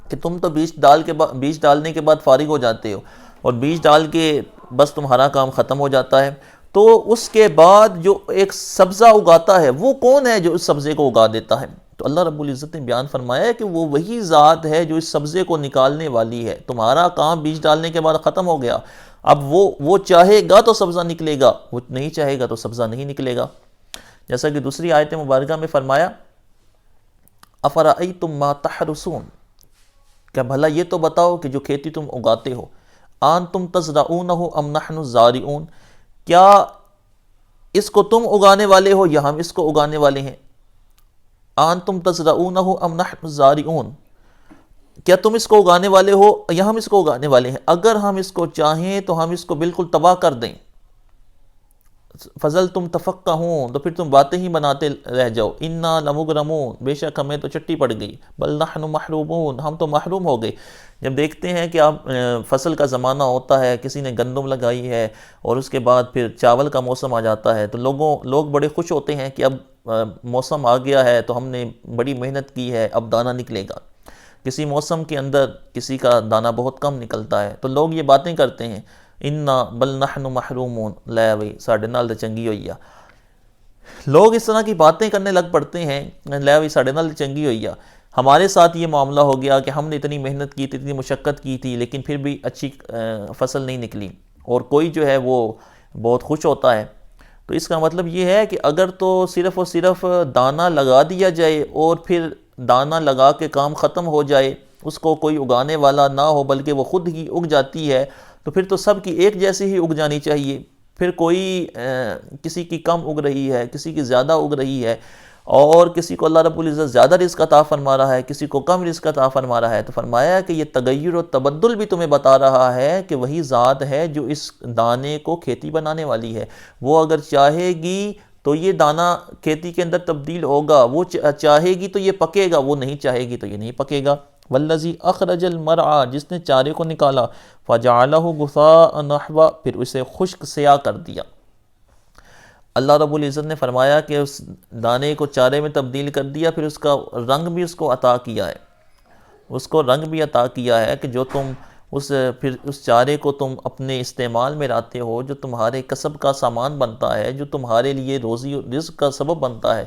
کہ تم تو بیج ڈالنے کے بعد فارغ ہو جاتے ہو، اور بیج ڈال کے بس تمہارا کام ختم ہو جاتا ہے، تو اس کے بعد جو ایک سبزہ اگاتا ہے وہ کون ہے جو اس سبزے کو اگا دیتا ہے؟ تو اللہ رب العزت نے بیان فرمایا ہے کہ وہ وہی ذات ہے جو اس سبزے کو نکالنے والی ہے۔ تمہارا کام بیج ڈالنے کے بعد ختم ہو گیا، اب وہ چاہے گا تو سبزہ نکلے گا، وہ نہیں چاہے گا تو سبزہ نہیں نکلے گا۔ جیسا کہ دوسری آیت مبارکہ میں فرمایا افرأیتم ما تحرثون، کیا بھلا یہ تو بتاؤ کہ جو کھیتی تم اگاتے ہو، انتم تزرعونہ ام نحن الزارعون، کیا اس کو تم اگانے والے ہو یا ہم اس کو اگانے والے ہیں؟ انتم تزرعونہ ام نحن الزارعون، کیا تم اس کو اگانے والے ہو یا ہم اس کو اگانے والے ہیں؟ اگر ہم اس کو چاہیں تو ہم اس کو بالکل تباہ کر دیں۔ فضل تم تفقہون، تو پھر تم باتیں ہی بناتے رہ جاؤ۔ انا لمغرمون، بے شک ہمیں تو چٹی پڑ گئی۔ بل نحن محرومون، ہم تو محروم ہو گئے۔ جب دیکھتے ہیں کہ اب فصل کا زمانہ ہوتا ہے، کسی نے گندم لگائی ہے اور اس کے بعد پھر چاول کا موسم آ جاتا ہے، تو لوگ بڑے خوش ہوتے ہیں کہ اب موسم آ گیا ہے تو ہم نے بڑی محنت کی ہے، اب دانہ نکلے گا۔ کسی موسم کے اندر کسی کا دانہ بہت کم نکلتا ہے تو لوگ یہ باتیں کرتے ہیں، انا بل نحن محرومون، لے بھئی ساڑھے نال تے چنگی ہوئی ہے۔ لوگ اس طرح کی باتیں کرنے لگ پڑتے ہیں، لے بھئی ساڑھے نال تے چنگی ہوئی ہے۔ ہمارے ساتھ یہ معاملہ ہو گیا کہ ہم نے اتنی محنت کی تھی، اتنی مشقت کی تھی، لیکن پھر بھی اچھی فصل نہیں نکلی، اور کوئی جو ہے وہ بہت خوش ہوتا ہے۔ تو اس کا مطلب یہ ہے کہ اگر تو صرف اور صرف دانہ لگا دیا جائے اور پھر دانہ لگا کے کام ختم ہو جائے، اس کو کوئی اگانے والا نہ ہو بلکہ وہ خود ہی اگ جاتی ہے، تو پھر تو سب کی ایک جیسی ہی اگ جانی چاہیے۔ پھر کوئی کسی کی کم اگ رہی ہے، کسی کی زیادہ اگ رہی ہے، اور کسی کو اللہ رب العزت زیادہ رزق عطا فرما رہا ہے، کسی کو کم رزق عطا فرما رہا ہے، تو فرمایا کہ یہ تغیر و تبدل بھی تمہیں بتا رہا ہے کہ وہی ذات ہے جو اس دانے کو کھیتی بنانے والی ہے۔ وہ اگر چاہے گی تو یہ دانہ کھیتی کے اندر تبدیل ہوگا، وہ چاہے گی تو یہ پکے گا، وہ نہیں چاہے گی تو یہ نہیں پکے گا۔ والذی اخرج المرعى، جس نے چارے کو نکالا، فجعلہ غثاء نحوا، پھر اسے خشک سیاہ کر دیا۔ اللہ رب العزت نے فرمایا کہ اس دانے کو چارے میں تبدیل کر دیا، پھر اس کا رنگ بھی اس کو عطا کیا ہے، اس کو رنگ بھی عطا کیا ہے کہ جو تم پھر اس چارے کو تم اپنے استعمال میں لاتے ہو، جو تمہارے کسب کا سامان بنتا ہے، جو تمہارے لیے روزی و رزق کا سبب بنتا ہے،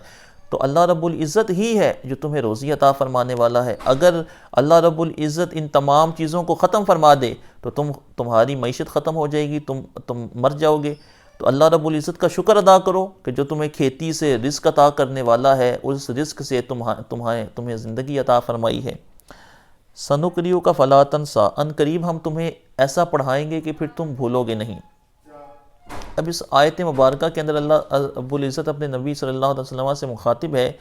تو اللہ رب العزت ہی ہے جو تمہیں روزی عطا فرمانے والا ہے۔ اگر اللہ رب العزت ان تمام چیزوں کو ختم فرما دے تو تمہاری معیشت ختم ہو جائے گی، تم مر جاؤ گے۔ تو اللہ رب العزت کا شکر ادا کرو کہ جو تمہیں کھیتی سے رزق عطا کرنے والا ہے، اس رزق سے تمہیں زندگی عطا فرمائی ہے۔ سنقریؤک فلا تنسیٰ، ان قریب ہم تمہیں ایسا پڑھائیں گے کہ پھر تم بھولو گے نہیں۔ اب اس آیت مبارکہ کے اندر اللہ رب العزت اپنے نبی صلی اللہ علیہ وسلم سے مخاطب ہے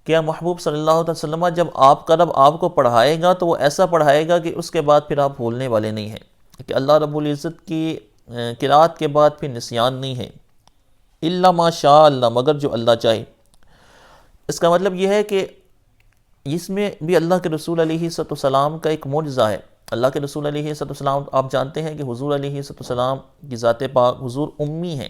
کہ محبوب صلی اللہ علیہ وسلم، جب آپ کا رب آپ کو پڑھائے گا تو وہ ایسا پڑھائے گا کہ اس کے بعد پھر آپ بھولنے والے نہیں ہیں، کہ اللہ رب العزت کی قرات کے بعد پھر نسیان نہیں ہے۔ الا ما شاء اللہ، مگر جو اللہ چاہے۔ اس کا مطلب یہ ہے کہ اس میں بھی اللہ کے رسول علیہ السلام کا ایک معجزہ ہے۔ اللہ کے رسول علیہ السلام، آپ جانتے ہیں کہ حضور علیہ السلام کی ذات پاک حضور امی ہیں،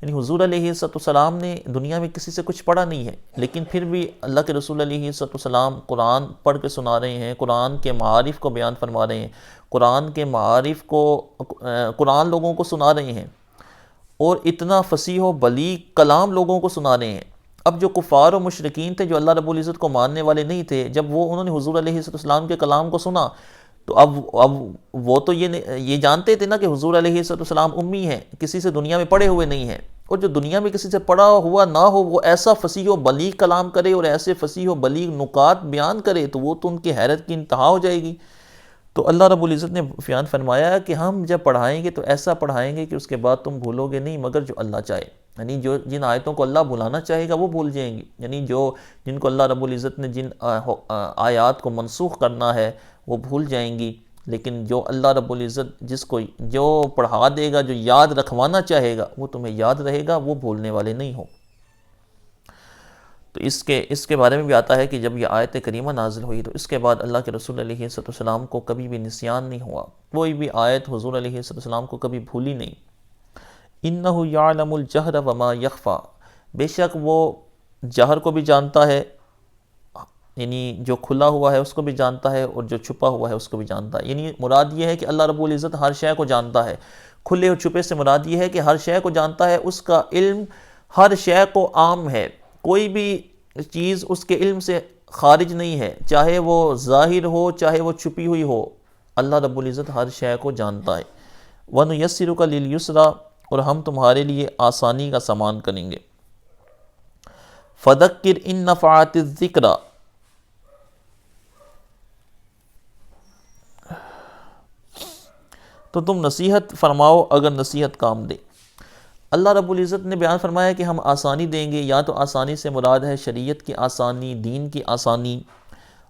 یعنی حضور علیہ السلام نے دنیا میں کسی سے کچھ پڑھا نہیں ہے، لیکن پھر بھی اللہ کے رسول علیہ السلام قرآن پڑھ کے سنا رہے ہیں، قرآن کے معارف کو بیان فرما رہے ہیں، قرآن کے معارف کو قرآن لوگوں کو سنا رہے ہیں، اور اتنا فصیح و بلیغ کلام لوگوں کو سنا رہے ہیں۔ اب جو کفار و مشرکین تھے، جو اللہ رب العزت کو ماننے والے نہیں تھے، جب انہوں نے حضور علیہ السلام کے کلام کو سنا تو اب وہ تو یہ جانتے تھے نا کہ حضور علیہ السلام امی ہیں، کسی سے دنیا میں پڑھے ہوئے نہیں ہیں، اور جو دنیا میں کسی سے پڑھا ہوا نہ ہو وہ ایسا فصیح و بلیغ کلام کرے اور ایسے فصیح و بلیغ نکات بیان کرے تو وہ تو ان کی حیرت کی انتہا ہو جائے گی۔ تو اللہ رب العزت نے بیان فرمایا کہ ہم جب پڑھائیں گے تو ایسا پڑھائیں گے کہ اس کے بعد تم بھولو گے نہیں مگر جو اللہ چاہے، یعنی جن آیتوں کو اللہ بھلانا چاہے گا وہ بھول جائیں گے، یعنی جن کو اللہ رب العزت نے جن آیات کو منسوخ کرنا ہے وہ بھول جائیں گی۔ لیکن جو اللہ رب العزت جس کو جو پڑھا دے گا، جو یاد رکھوانا چاہے گا، وہ تمہیں یاد رہے گا، وہ بھولنے والے نہیں ہو۔ تو اس کے بارے میں بھی آتا ہے کہ جب یہ آیت کریمہ نازل ہوئی تو اس کے بعد اللہ کے رسول علیہ السلام کو کبھی بھی نسیان نہیں ہوا، کوئی بھی آیت حضور علیہ السلام کو کبھی بھولی نہیں۔ اِنَّهُ يَعْلَمُ الْجَهْرَ وَمَا يَخْفَى، بے شک وہ جہر کو بھی جانتا ہے، یعنی جو کھلا ہوا ہے اس کو بھی جانتا ہے، اور جو چھپا ہوا ہے اس کو بھی جانتا ہے۔ یعنی مراد یہ ہے کہ اللہ رب العزت ہر شے کو جانتا ہے۔ کھلے اور چھپے سے مراد یہ ہے کہ ہر شے کو جانتا ہے، اس کا علم ہر شے کو عام ہے، کوئی بھی چیز اس کے علم سے خارج نہیں ہے، چاہے وہ ظاہر ہو چاہے وہ چھپی ہوئی ہو، اللہ رب العزت ہر شے کو جانتا ہے۔ وَنُيَسِّرُكَ لِلْيُسْرَى، اور ہم تمہارے لیے آسانی کا سامان کریں گے۔ فَذَكِّرْ إِن نَفَعَتِ الذِّكْرَى، تو تم نصیحت فرماؤ اگر نصیحت کام دے۔ اللہ رب العزت نے بیان فرمایا کہ ہم آسانی دیں گے، یا تو آسانی سے مراد ہے شریعت کی آسانی، دین کی آسانی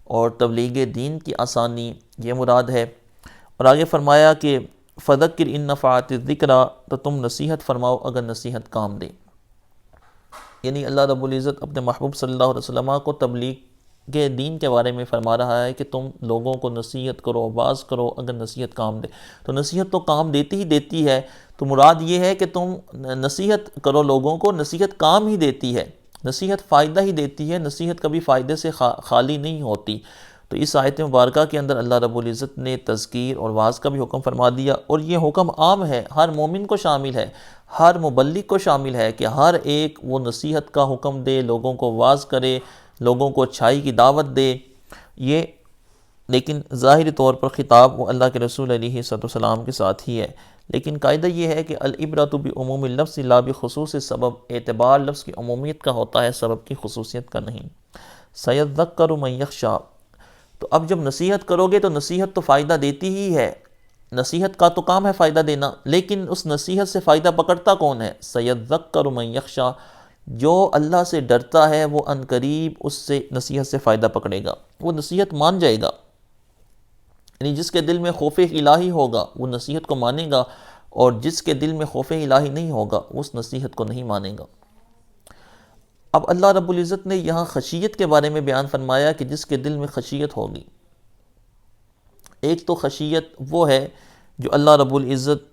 اور تبلیغ دین کی آسانی، یہ مراد ہے۔ اور آگے فرمایا کہ فَذَكِّرْ إِن نَفَعَتِ الذِّكْرَى، تو تم نصیحت فرماؤ اگر نصیحت کام دے۔ یعنی اللہ رب العزت اپنے محبوب صلی اللہ علیہ وسلم کو تبلیغ کے دین کے بارے میں فرما رہا ہے کہ تم لوگوں کو نصیحت کرو، باز کرو اگر نصیحت کام دے۔ تو نصیحت تو کام دیتی ہی دیتی ہے، تو مراد یہ ہے کہ تم نصیحت کرو لوگوں کو، نصیحت کام ہی دیتی ہے، نصیحت فائدہ ہی دیتی ہے، نصیحت کبھی فائدے سے خالی نہیں ہوتی۔ تو اس آیت مبارکہ کے اندر اللہ رب العزت نے تذکیر اور واعظ کا بھی حکم فرما دیا، اور یہ حکم عام ہے، ہر مومن کو شامل ہے، ہر مبلغ کو شامل ہے کہ ہر ایک وہ نصیحت کا حکم دے، لوگوں کو واعظ کرے، لوگوں کو اچھائی کی دعوت دے۔ یہ لیکن ظاہری طور پر خطاب وہ اللہ کے رسول علیہ السلام کے ساتھ ہی ہے، لیکن قاعدہ یہ ہے کہ العبرۃ بعموم اللفظ لا بخصوص سبب، اعتبار لفظ کی عمومیت کا ہوتا ہے، سبب کی خصوصیت کا نہیں۔ سیذکر من یخشی، تو اب جب نصیحت کرو گے تو نصیحت تو فائدہ دیتی ہی ہے، نصیحت کا تو کام ہے فائدہ دینا، لیکن اس نصیحت سے فائدہ پکڑتا کون ہے؟ سیذکر من یخشی، جو اللہ سے ڈرتا ہے وہ ان قریب اس سے نصیحت سے فائدہ پکڑے گا، وہ نصیحت مان جائے گا۔ یعنی جس کے دل میں خوف الہی ہوگا وہ نصیحت کو مانے گا، اور جس کے دل میں خوف الہی نہیں ہوگا اس نصیحت کو نہیں مانے گا۔ اب اللہ رب العزت نے یہاں خشیت کے بارے میں بیان فرمایا کہ جس کے دل میں خشیت ہوگی۔ ایک تو خشیت وہ ہے جو اللہ رب العزت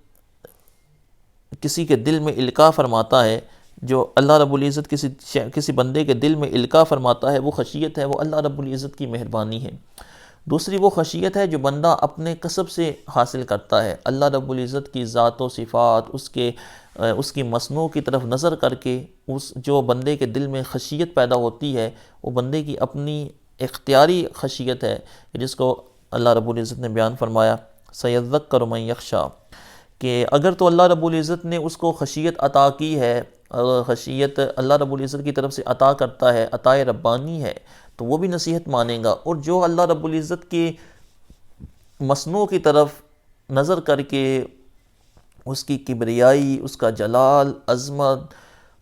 کسی کے دل میں القاء فرماتا ہے، جو اللہ رب العزت کسی بندے کے دل میں القاء فرماتا ہے، وہ خشیت ہے، وہ اللہ رب العزت کی مہربانی ہے۔ دوسری وہ خشیت ہے جو بندہ اپنے کسب سے حاصل کرتا ہے، اللہ رب العزت کی ذات و صفات، اس کی مصنوع کی طرف نظر کر کے جو بندے کے دل میں خشیت پیدا ہوتی ہے، وہ بندے کی اپنی اختیاری خشیت ہے، جس کو اللہ رب العزت نے بیان فرمایا سیذکر من یخشی، کہ اگر تو اللہ رب العزت نے اس کو خشیت عطا کی ہے، خشیت اللہ رب العزت کی طرف سے عطا کرتا ہے، عطا ربانی ہے، تو وہ بھی نصیحت مانے گا۔ اور جو اللہ رب العزت کی مصنوع کی طرف نظر کر کے اس کی کبریائی، اس کا جلال، عظمت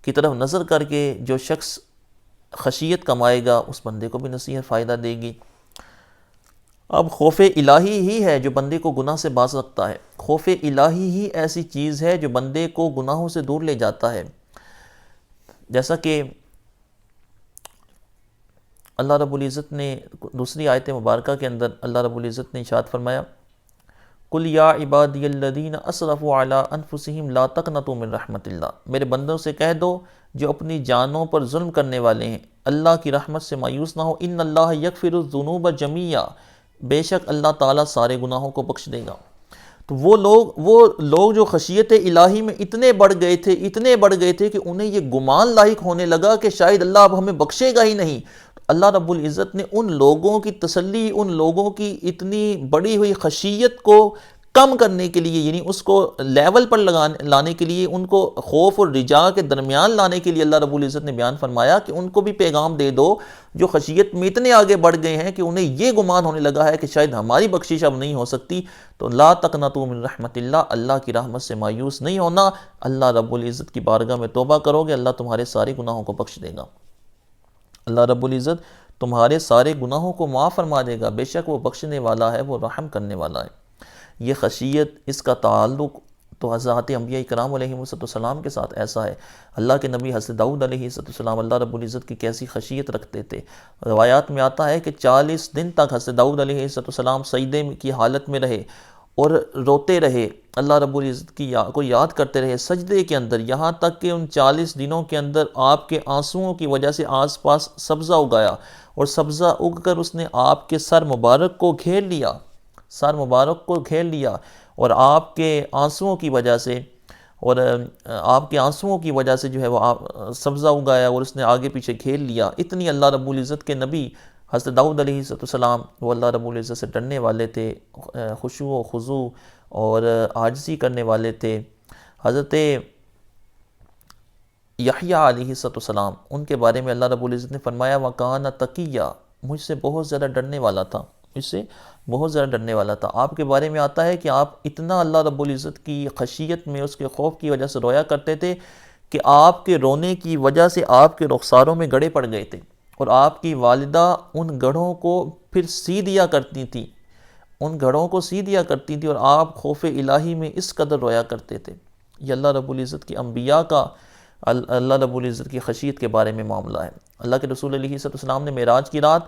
کی طرف نظر کر کے جو شخص خشیت کمائے گا، اس بندے کو بھی نصیحت فائدہ دے گی۔ اب خوف الہی ہی ہے جو بندے کو گناہ سے باز رکھتا ہے، خوف الہی ہی ایسی چیز ہے جو بندے کو گناہوں سے دور لے جاتا ہے۔ جیسا کہ اللہ رب العزت نے دوسری آیت مبارکہ کے اندر اللہ رب العزت نے ارشاد فرمایا قُلْ يَا عِبَادِيَ الَّذِينَ أَسْرَفُوا عَلَىٰ أَنفُسِهِمْ لَا تَقْنَطُوا مِن رَحْمَةِ اللَّهِ، میرے بندوں سے کہہ دو جو اپنی جانوں پر ظلم کرنے والے ہیں، اللہ کی رحمت سے مایوس نہ ہو، إِنَّ اللَّهَ يَغْفِرُ الذُّنُوبَ جَمِيعًا، بے شک اللہ تعالیٰ سارے گناہوں کو بخش دے گا۔ تو وہ لوگ جو خشیت الہی میں اتنے بڑھ گئے تھے کہ انہیں یہ گمان لاحق ہونے لگا کہ شاید اللہ اب ہمیں بخشے گا ہی نہیں، اللہ رب العزت نے ان لوگوں کی تسلی، ان لوگوں کی اتنی بڑی ہوئی خشیت کو کم کرنے کے لیے، یعنی اس کو لیول پر لانے کے لیے، ان کو خوف اور رجا کے درمیان لانے کے لیے اللہ رب العزت نے بیان فرمایا کہ ان کو بھی پیغام دے دو جو خشیت میں اتنے آگے بڑھ گئے ہیں کہ انہیں یہ گمان ہونے لگا ہے کہ شاید ہماری بخشش اب نہیں ہو سکتی، تو لا تقنطوا من رحمت اللہ، اللہ کی رحمت سے مایوس نہیں ہونا، اللہ رب العزت کی بارگاہ میں توبہ کرو گے اللہ تمہارے سارے گناہوں کو بخش دے گا۔ اللہ رب العزت تمہارے سارے گناہوں کو معاف فرما دے گا، بے شک وہ بخشنے والا ہے، وہ رحم کرنے والا ہے۔ یہ خشیت، اس کا تعلق تو حضرات انبیاء کرام علیہ السلام کے ساتھ ایسا ہے۔ اللہ کے نبی حضرت داؤد علیہ السلام اللہ رب العزت کی کیسی خشیت رکھتے تھے۔ روایات میں آتا ہے کہ 40 دن تک حضرت داؤد علیہ السلام سجدے کی حالت میں رہے اور روتے رہے، اللہ رب العزت کو یاد کرتے رہے سجدے کے اندر، یہاں تک کہ ان 40 دنوں کے اندر آپ کے آنسوؤں کی وجہ سے آس پاس سبزہ اگایا، اور سبزہ اگ کر اس نے آپ کے سر مبارک کو گھیر لیا، سر مبارک کو گھیر لیا، اور آپ کے آنسوؤں کی وجہ سے، اور آپ کے آنسوؤں کی وجہ سے جو ہے وہ سبزہ اگایا اور اس نے آگے پیچھے گھیر لیا۔ اتنی اللہ رب العزت کے نبی حضرت داؤد علیہ السلام وہ اللہ رب العزت سے ڈرنے والے تھے، خشوع و خضوع اور عاجزی کرنے والے تھے۔ حضرت یحییٰ علیہ السلام، ان کے بارے میں اللہ رب العزت نے فرمایا وَكَانَ تَقِيًّا، مجھ سے بہت زیادہ ڈرنے والا تھا، مجھ سے بہت زیادہ ڈرنے والا تھا۔ آپ کے بارے میں آتا ہے کہ آپ اتنا اللہ رب العزت کی خشیت میں، اس کے خوف کی وجہ سے رویا کرتے تھے کہ آپ کے رونے کی وجہ سے آپ کے رخساروں میں گڑھے پڑ گئے تھے، اور آپ کی والدہ ان گڑھوں کو پھر سی دیا کرتی تھیں، ان گڑھوں کو سی دیا کرتی تھیں، اور آپ خوف الہی میں اس قدر رویا کرتے تھے۔ یہ اللہ رب العزت کی انبیاء کا اللہ رب العزت کی خشیت کے بارے میں معاملہ ہے۔ اللہ کے رسول علیہ السلام نے معراج کی رات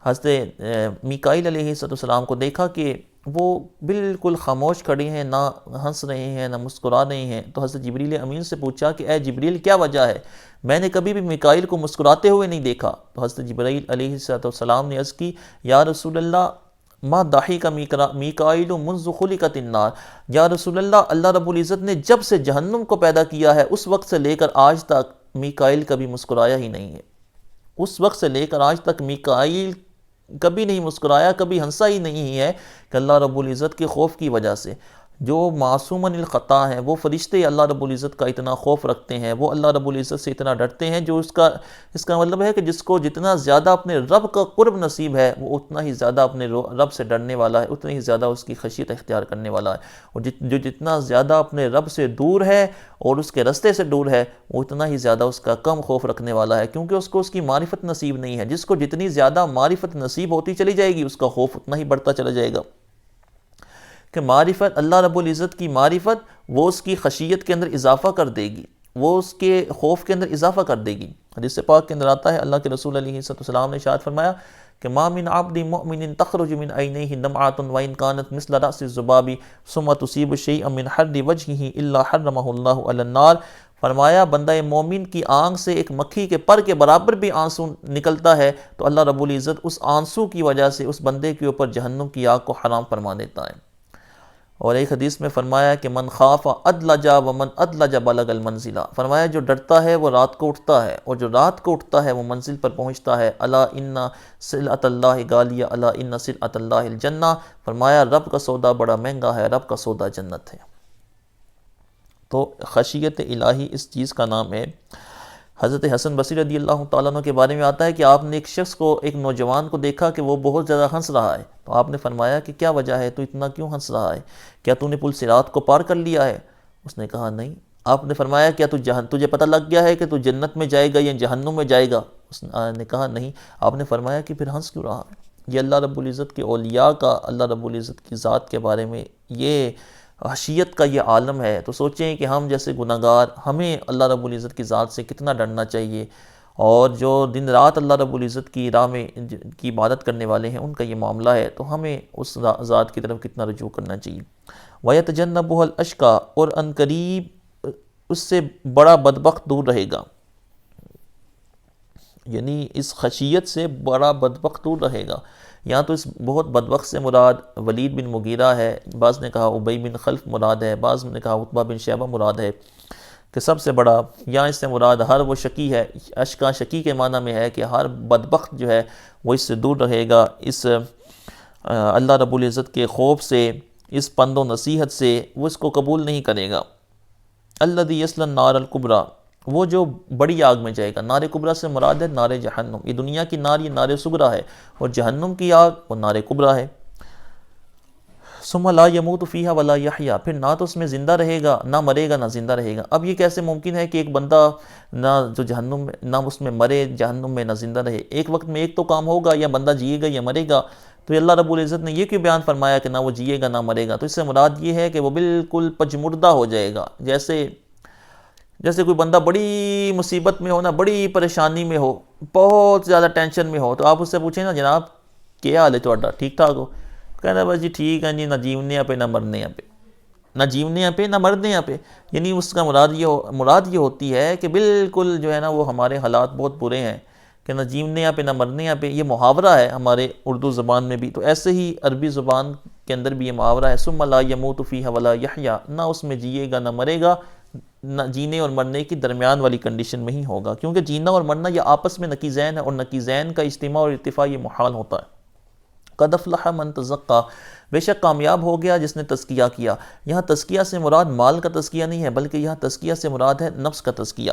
حضرت میکائیل علیہ السلام کو دیکھا کہ وہ بالکل خاموش کھڑے ہیں، نہ ہنس رہے ہیں نہ مسکرا رہے ہیں، تو حضرت جبریل امین سے پوچھا کہ اے جبریل کیا وجہ ہے، میں نے کبھی بھی میکائیل کو مسکراتے ہوئے نہیں دیکھا۔ تو حضرت جبریل علیہ السلام نے عرض کی یا رسول اللہ ما ضحک میکائیل منذ خلقت النار، یا رسول اللہ، اللہ رب العزت نے جب سے جہنم کو پیدا کیا ہے اس وقت سے لے کر آج تک میکائیل کبھی مسکرایا ہی نہیں ہے، اس وقت سے لے کر آج تک میکائیل کبھی نہیں مسکرایا، کبھی ہنسا ہی نہیں ہے، کہ اللہ رب العزت کے خوف کی وجہ سے۔ جو معصومن الخطا ہیں وہ فرشتے اللہ رب العزت کا اتنا خوف رکھتے ہیں، وہ اللہ رب العزت سے اتنا ڈرتے ہیں، جو اس کا مطلب ہے کہ جس کو جتنا زیادہ اپنے رب کا قرب نصیب ہے وہ اتنا ہی زیادہ اپنے رب سے ڈرنے والا ہے، اتنا ہی زیادہ اس کی خشیت اختیار کرنے والا ہے، اور جو جتنا زیادہ اپنے رب سے دور ہے اور اس کے رستے سے دور ہے وہ اتنا ہی زیادہ اس کا کم خوف رکھنے والا ہے، کیونکہ اس کو اس کی معرفت نصیب نہیں ہے۔ جس کو جتنی زیادہ معرفت نصیب ہوتی چلی جائے گی اس کا خوف اتنا ہی بڑھتا چلا جائے گا، کہ معرفت، اللہ رب العزت کی معرفت وہ اس کی خشیت کے اندر اضافہ کر دے گی، وہ اس کے خوف کے اندر اضافہ کر دے گی۔ حدیث پاک کے اندر آتا ہے، اللہ کے رسول علیہ السلام نے ارشاد فرمایا کہ ما من عبد مؤمن تخرج من عینیہ دمعۃ وان کانت مثل راس الذباب ثم تصیب شیئا من حر وجهہ الا حرمہ اللہ علی النار، فرمایا بندہ مومن کی آنکھ سے ایک مکھی کے پر کے برابر بھی آنسو نکلتا ہے تو اللہ رب العزت اس آنسو کی وجہ سے اس بندے کے اوپر جہنم کی آگ کو حرام فرما دیتا ہے۔ اور ایک حدیث میں فرمایا کہ من خاف ادلجا ومن ادلج بلغ المنزلہ، فرمایا جو ڈرتا ہے وہ رات کو اٹھتا ہے، اور جو رات کو اٹھتا ہے وہ منزل پر پہنچتا ہے۔ الا ان سلعۃ اللہ غالیہ الا ان سلعۃ اللہ الجنہ، فرمایا رب کا سودا بڑا مہنگا ہے، رب کا سودا جنت ہے۔ تو خشیت الہی اس چیز کا نام ہے۔ حضرت حسن بصری رضی اللہ تعالیٰ عنہ کے بارے میں آتا ہے کہ آپ نے ایک شخص کو، ایک نوجوان کو دیکھا کہ وہ بہت زیادہ ہنس رہا ہے، تو آپ نے فرمایا کہ کیا وجہ ہے، تو اتنا کیوں ہنس رہا ہے، کیا تو نے پل صراط کو پار کر لیا ہے؟ اس نے کہا نہیں۔ آپ نے فرمایا کیا تجھے پتہ لگ گیا ہے کہ تو جنت میں جائے گا یا جہنم میں جائے گا؟ اس نے کہا نہیں۔ آپ نے فرمایا کہ پھر ہنس کیوں رہا ہے؟ یہ اللہ رب العزت کے اولیاء کا، اللہ رب العزت کی ذات کے بارے میں یہ خشیت کا یہ عالم ہے۔ تو سوچیں کہ ہم جیسے گناہگار، ہمیں اللہ رب العزت کی ذات سے کتنا ڈرنا چاہیے، اور جو دن رات اللہ رب العزت کی راہ میں کی عبادت کرنے والے ہیں ان کا یہ معاملہ ہے، تو ہمیں اس ذات کی طرف کتنا رجوع کرنا چاہیے۔ وَيَتَجَنَّبُهَا الْأَشْقَى، اور ان قریب اس سے بڑا بدبخت دور رہے گا، یعنی اس خشیت سے بڑا بدبخت دور رہے گا۔ یہاں تو اس بہت بدبخت سے مراد ولید بن مغیرہ ہے، بعض نے کہا ابی بن خلف مراد ہے، بعض نے کہا عتبہ بن شیبہ مراد ہے، کہ سب سے بڑا، یہاں اس سے مراد ہر وہ شقی ہے، اشقا شقی کے معنی میں ہے کہ ہر بدبخت جو ہے وہ اس سے دور رہے گا، اس اللہ رب العزت کے خوف سے، اس پند و نصیحت سے وہ اس کو قبول نہیں کرے گا۔ الذی یصلی النار الکبریٰ، وہ جو بڑی آگ میں جائے گا۔ نار کبریٰ سے مراد ہے نار جہنم، یہ دنیا کی نار، یہ نار صغریٰ ہے، اور جہنم کی آگ وہ نار کبریٰ ہے۔ ثم لا يموت فیہا ولا یحییٰ، پھر نہ تو اس میں زندہ رہے گا، نہ مرے گا، نہ زندہ رہے گا۔ اب یہ کیسے ممکن ہے کہ ایک بندہ نہ جو جہنم میں، نہ اس میں مرے، جہنم میں نہ زندہ رہے؟ ایک وقت میں ایک تو کام ہوگا، یا بندہ جیے گا یا مرے گا، تو اللہ رب العزت نے یہ کیوں بیان فرمایا کہ نہ وہ جیے گا نہ مرے گا؟ تو اس سے مراد یہ ہے کہ وہ بالکل پجمردہ ہو جائے گا، جیسے کوئی بندہ بڑی مصیبت میں ہو نا، بڑی پریشانی میں ہو، بہت زیادہ ٹینشن میں ہو، تو آپ اس سے پوچھیں نا جناب کیا حال ہے تھوڑا، ٹھیک ٹھاک ہو؟ کہنا بس جی ٹھیک ہے جی، نہ جیونے پہ نہ مرنے پہ، نہ جیونے پہ نہ مرنے پہ، یعنی اس کا مراد یہ ہوتی ہے کہ بالکل جو ہے نا وہ ہمارے حالات بہت برے ہیں کہ نہ جیونے پہ نہ مرنے پہ۔ یہ محاورہ ہے ہمارے اردو زبان میں بھی، تو ایسے ہی عربی زبان کے اندر بھی یہ محاورہ ہے، ثم لا یموت فیہا ولا یحیا، نہ اس میں جیے گا نہ مرے گا، نہ جینے اور مرنے کی درمیان والی کنڈیشن میں ہی ہوگا، کیونکہ جینا اور مرنا یہ آپس میں نقیضین ہے، اور نقیضین کا اجتماع اور ارتفاع یہ محال ہوتا ہے۔ قد افلح من تزکا، بے شک کامیاب ہو گیا جس نے تزکیہ کیا۔ یہاں تزکیہ سے مراد مال کا تزکیہ نہیں ہے، بلکہ یہاں تزکیہ سے مراد ہے نفس کا تزکیہ،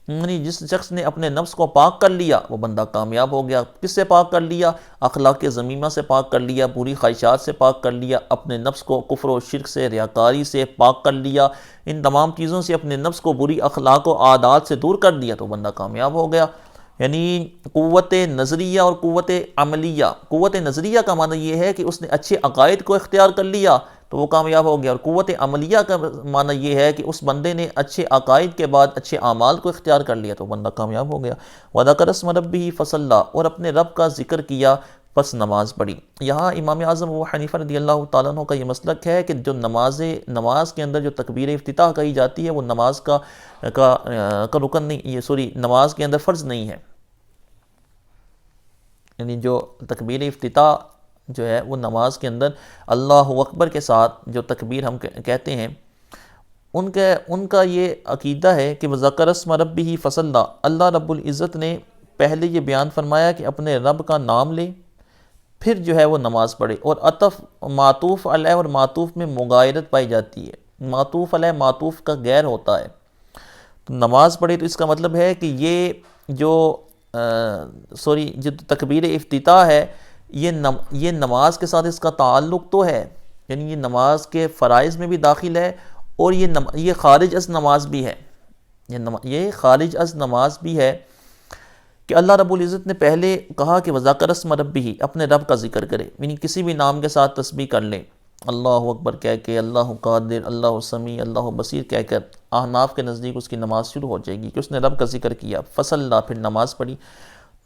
یعنی جس شخص نے اپنے نفس کو پاک کر لیا وہ بندہ کامیاب ہو گیا۔ کس سے پاک کر لیا؟ اخلاق ذمیمہ سے پاک کر لیا، بری خواہشات سے پاک کر لیا، اپنے نفس کو کفر و شرک سے، ریاکاری سے پاک کر لیا، ان تمام چیزوں سے اپنے نفس کو، بری اخلاق و عادات سے دور کر دیا تو بندہ کامیاب ہو گیا۔ یعنی قوت نظریہ اور قوت عملیہ۔ قوت نظریہ کا معنی یہ ہے کہ اس نے اچھے عقائد کو اختیار کر لیا تو وہ کامیاب ہو گیا، اور قوت عملیہ کا معنی یہ ہے کہ اس بندے نے اچھے عقائد کے بعد اچھے اعمال کو اختیار کر لیا تو بندہ کامیاب ہو گیا۔ وَذَكَرَ اسْمَ رَبِّهِ فَصَلَّى، اور اپنے رب کا ذکر کیا پس نماز پڑھی۔ یہاں امام اعظم ابو حنیفہ رضی اللہ تعالیٰ عنہ کا یہ مسلک ہے کہ جو نماز کے اندر جو تکبیر افتتاح کہی جاتی ہے وہ نماز کا رکن نہیں، نماز کے اندر فرض نہیں ہے، یعنی جو تکبیر افتتاح جو ہے وہ نماز کے اندر اللہ اکبر کے ساتھ جو تکبیر ہم کہتے ہیں، ان کا یہ عقیدہ ہے کہ وَذَكَرَ اسْمَ رَبِّهِ فَصَلَّى، اللہ رب العزت نے پہلے یہ بیان فرمایا کہ اپنے رب کا نام لے، پھر جو ہے وہ نماز پڑھے، اور عطف معطوف علیہ اور معطوف میں مغایرت پائی جاتی ہے، معطوف علیہ معطوف کا غیر ہوتا ہے، تو نماز پڑھے تو اس کا مطلب ہے کہ یہ جو جو تکبیر افتتاح ہے یہ نماز کے ساتھ اس کا تعلق تو ہے، یعنی یہ نماز کے فرائض میں بھی داخل ہے، اور یہ خارج از نماز بھی ہے، یہ خارج از نماز بھی ہے کہ اللہ رب العزت نے پہلے کہا کہ وَذَكَرَ اسْمَ رَبِّهِ، اپنے رب کا ذکر کرے، یعنی کسی بھی نام کے ساتھ تسبیح کر لے، اللہ اکبر کہہ کے، اللہ قادر، اللہ سمیع، اللہ بصیر کہہ کر احناف کے نزدیک اس کی نماز شروع ہو جائے گی کہ اس نے رب کا ذکر کیا، فصلہ، پھر نماز پڑھی۔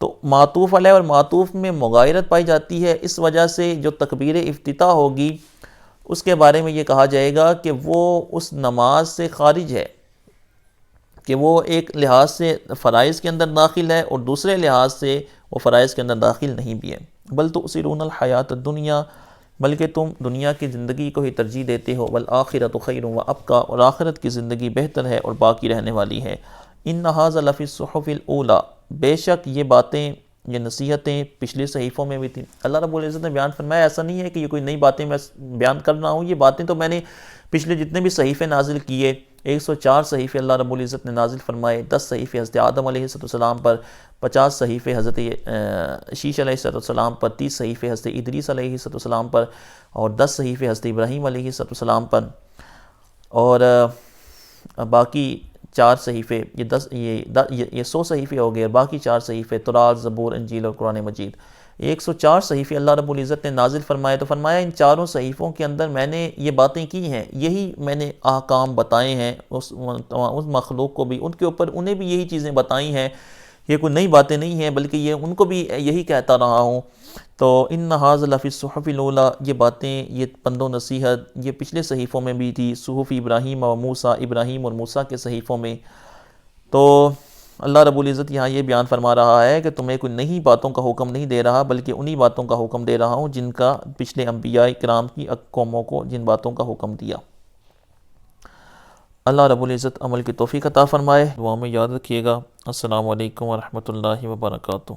تو معطوف علیہ اور معطوف میں مغایرت پائی جاتی ہے، اس وجہ سے جو تکبیر افتتاح ہوگی اس کے بارے میں یہ کہا جائے گا کہ وہ اس نماز سے خارج ہے، کہ وہ ایک لحاظ سے فرائض کے اندر داخل ہے اور دوسرے لحاظ سے وہ فرائض کے اندر داخل نہیں بھی ہے۔ بل تؤثرون الحیات الدنیا، بلکہ تم دنیا کی زندگی کو ہی ترجیح دیتے ہو، والآخرۃ خیر وابقیٰ، اور آخرت کی زندگی بہتر ہے اور باقی رہنے والی ہے۔ ان ھذا لفی الصحف الاولیٰ، بے شک یہ باتیں، یہ نصیحتیں پچھلے صحیفوں میں بھی تھیں۔ اللہ رب العزت نے بیان فرمایا ایسا نہیں ہے کہ یہ کوئی نئی باتیں میں بیان کر رہا ہوں، یہ باتیں تو میں نے پچھلے جتنے بھی صحیفے نازل کیے، 104 صحیفے اللہ رب العزت نے نازل فرمائے، 10 صحیفے حضرت آدم علیہ السلام پر، 50 صحیفے حضرت شیش علیہ السلام پر، 30 صحیفے حضرت ادریس علیہ السلام پر، اور 10 صحیفے حضرت ابراہیم علیہ السلام پر، اور باقی 4 صحیفے، یہ 100 صحیفے ہو گئے، اور باقی 4 صحیفے تورات، زبور، انجیل اور قرآن مجید، 104 صحیفے اللہ رب العزت نے نازل فرمائے۔ تو فرمایا ان چاروں صحیفوں کے اندر میں نے یہ باتیں کی ہیں، یہی میں نے احکام بتائے ہیں اس مخلوق کو بھی، ان کے اوپر انہیں بھی یہی چیزیں بتائی ہیں، یہ کوئی نئی باتیں نہیں ہیں بلکہ یہ ان کو بھی یہی کہتا رہا ہوں۔ تو ان ھذا لفی الصحف الاولیٰ، یہ باتیں، یہ پند و نصیحت یہ پچھلے صحیفوں میں بھی تھی، صحف ابراہیم و موسیٰ، ابراہیم اور موسیٰ کے صحیفوں میں۔ تو اللہ رب العزت یہاں یہ بیان فرما رہا ہے کہ تمہیں کوئی نئی باتوں کا حکم نہیں دے رہا، بلکہ انہی باتوں کا حکم دے رہا ہوں جن کا پچھلے انبیاء کرام کی قوموں کو جن باتوں کا حکم دیا۔ اللہ رب العزت عمل کی توفیق عطا فرمائے، دعا میں یاد رکھیے گا۔ السلام علیکم ورحمۃ اللہ وبرکاتہ۔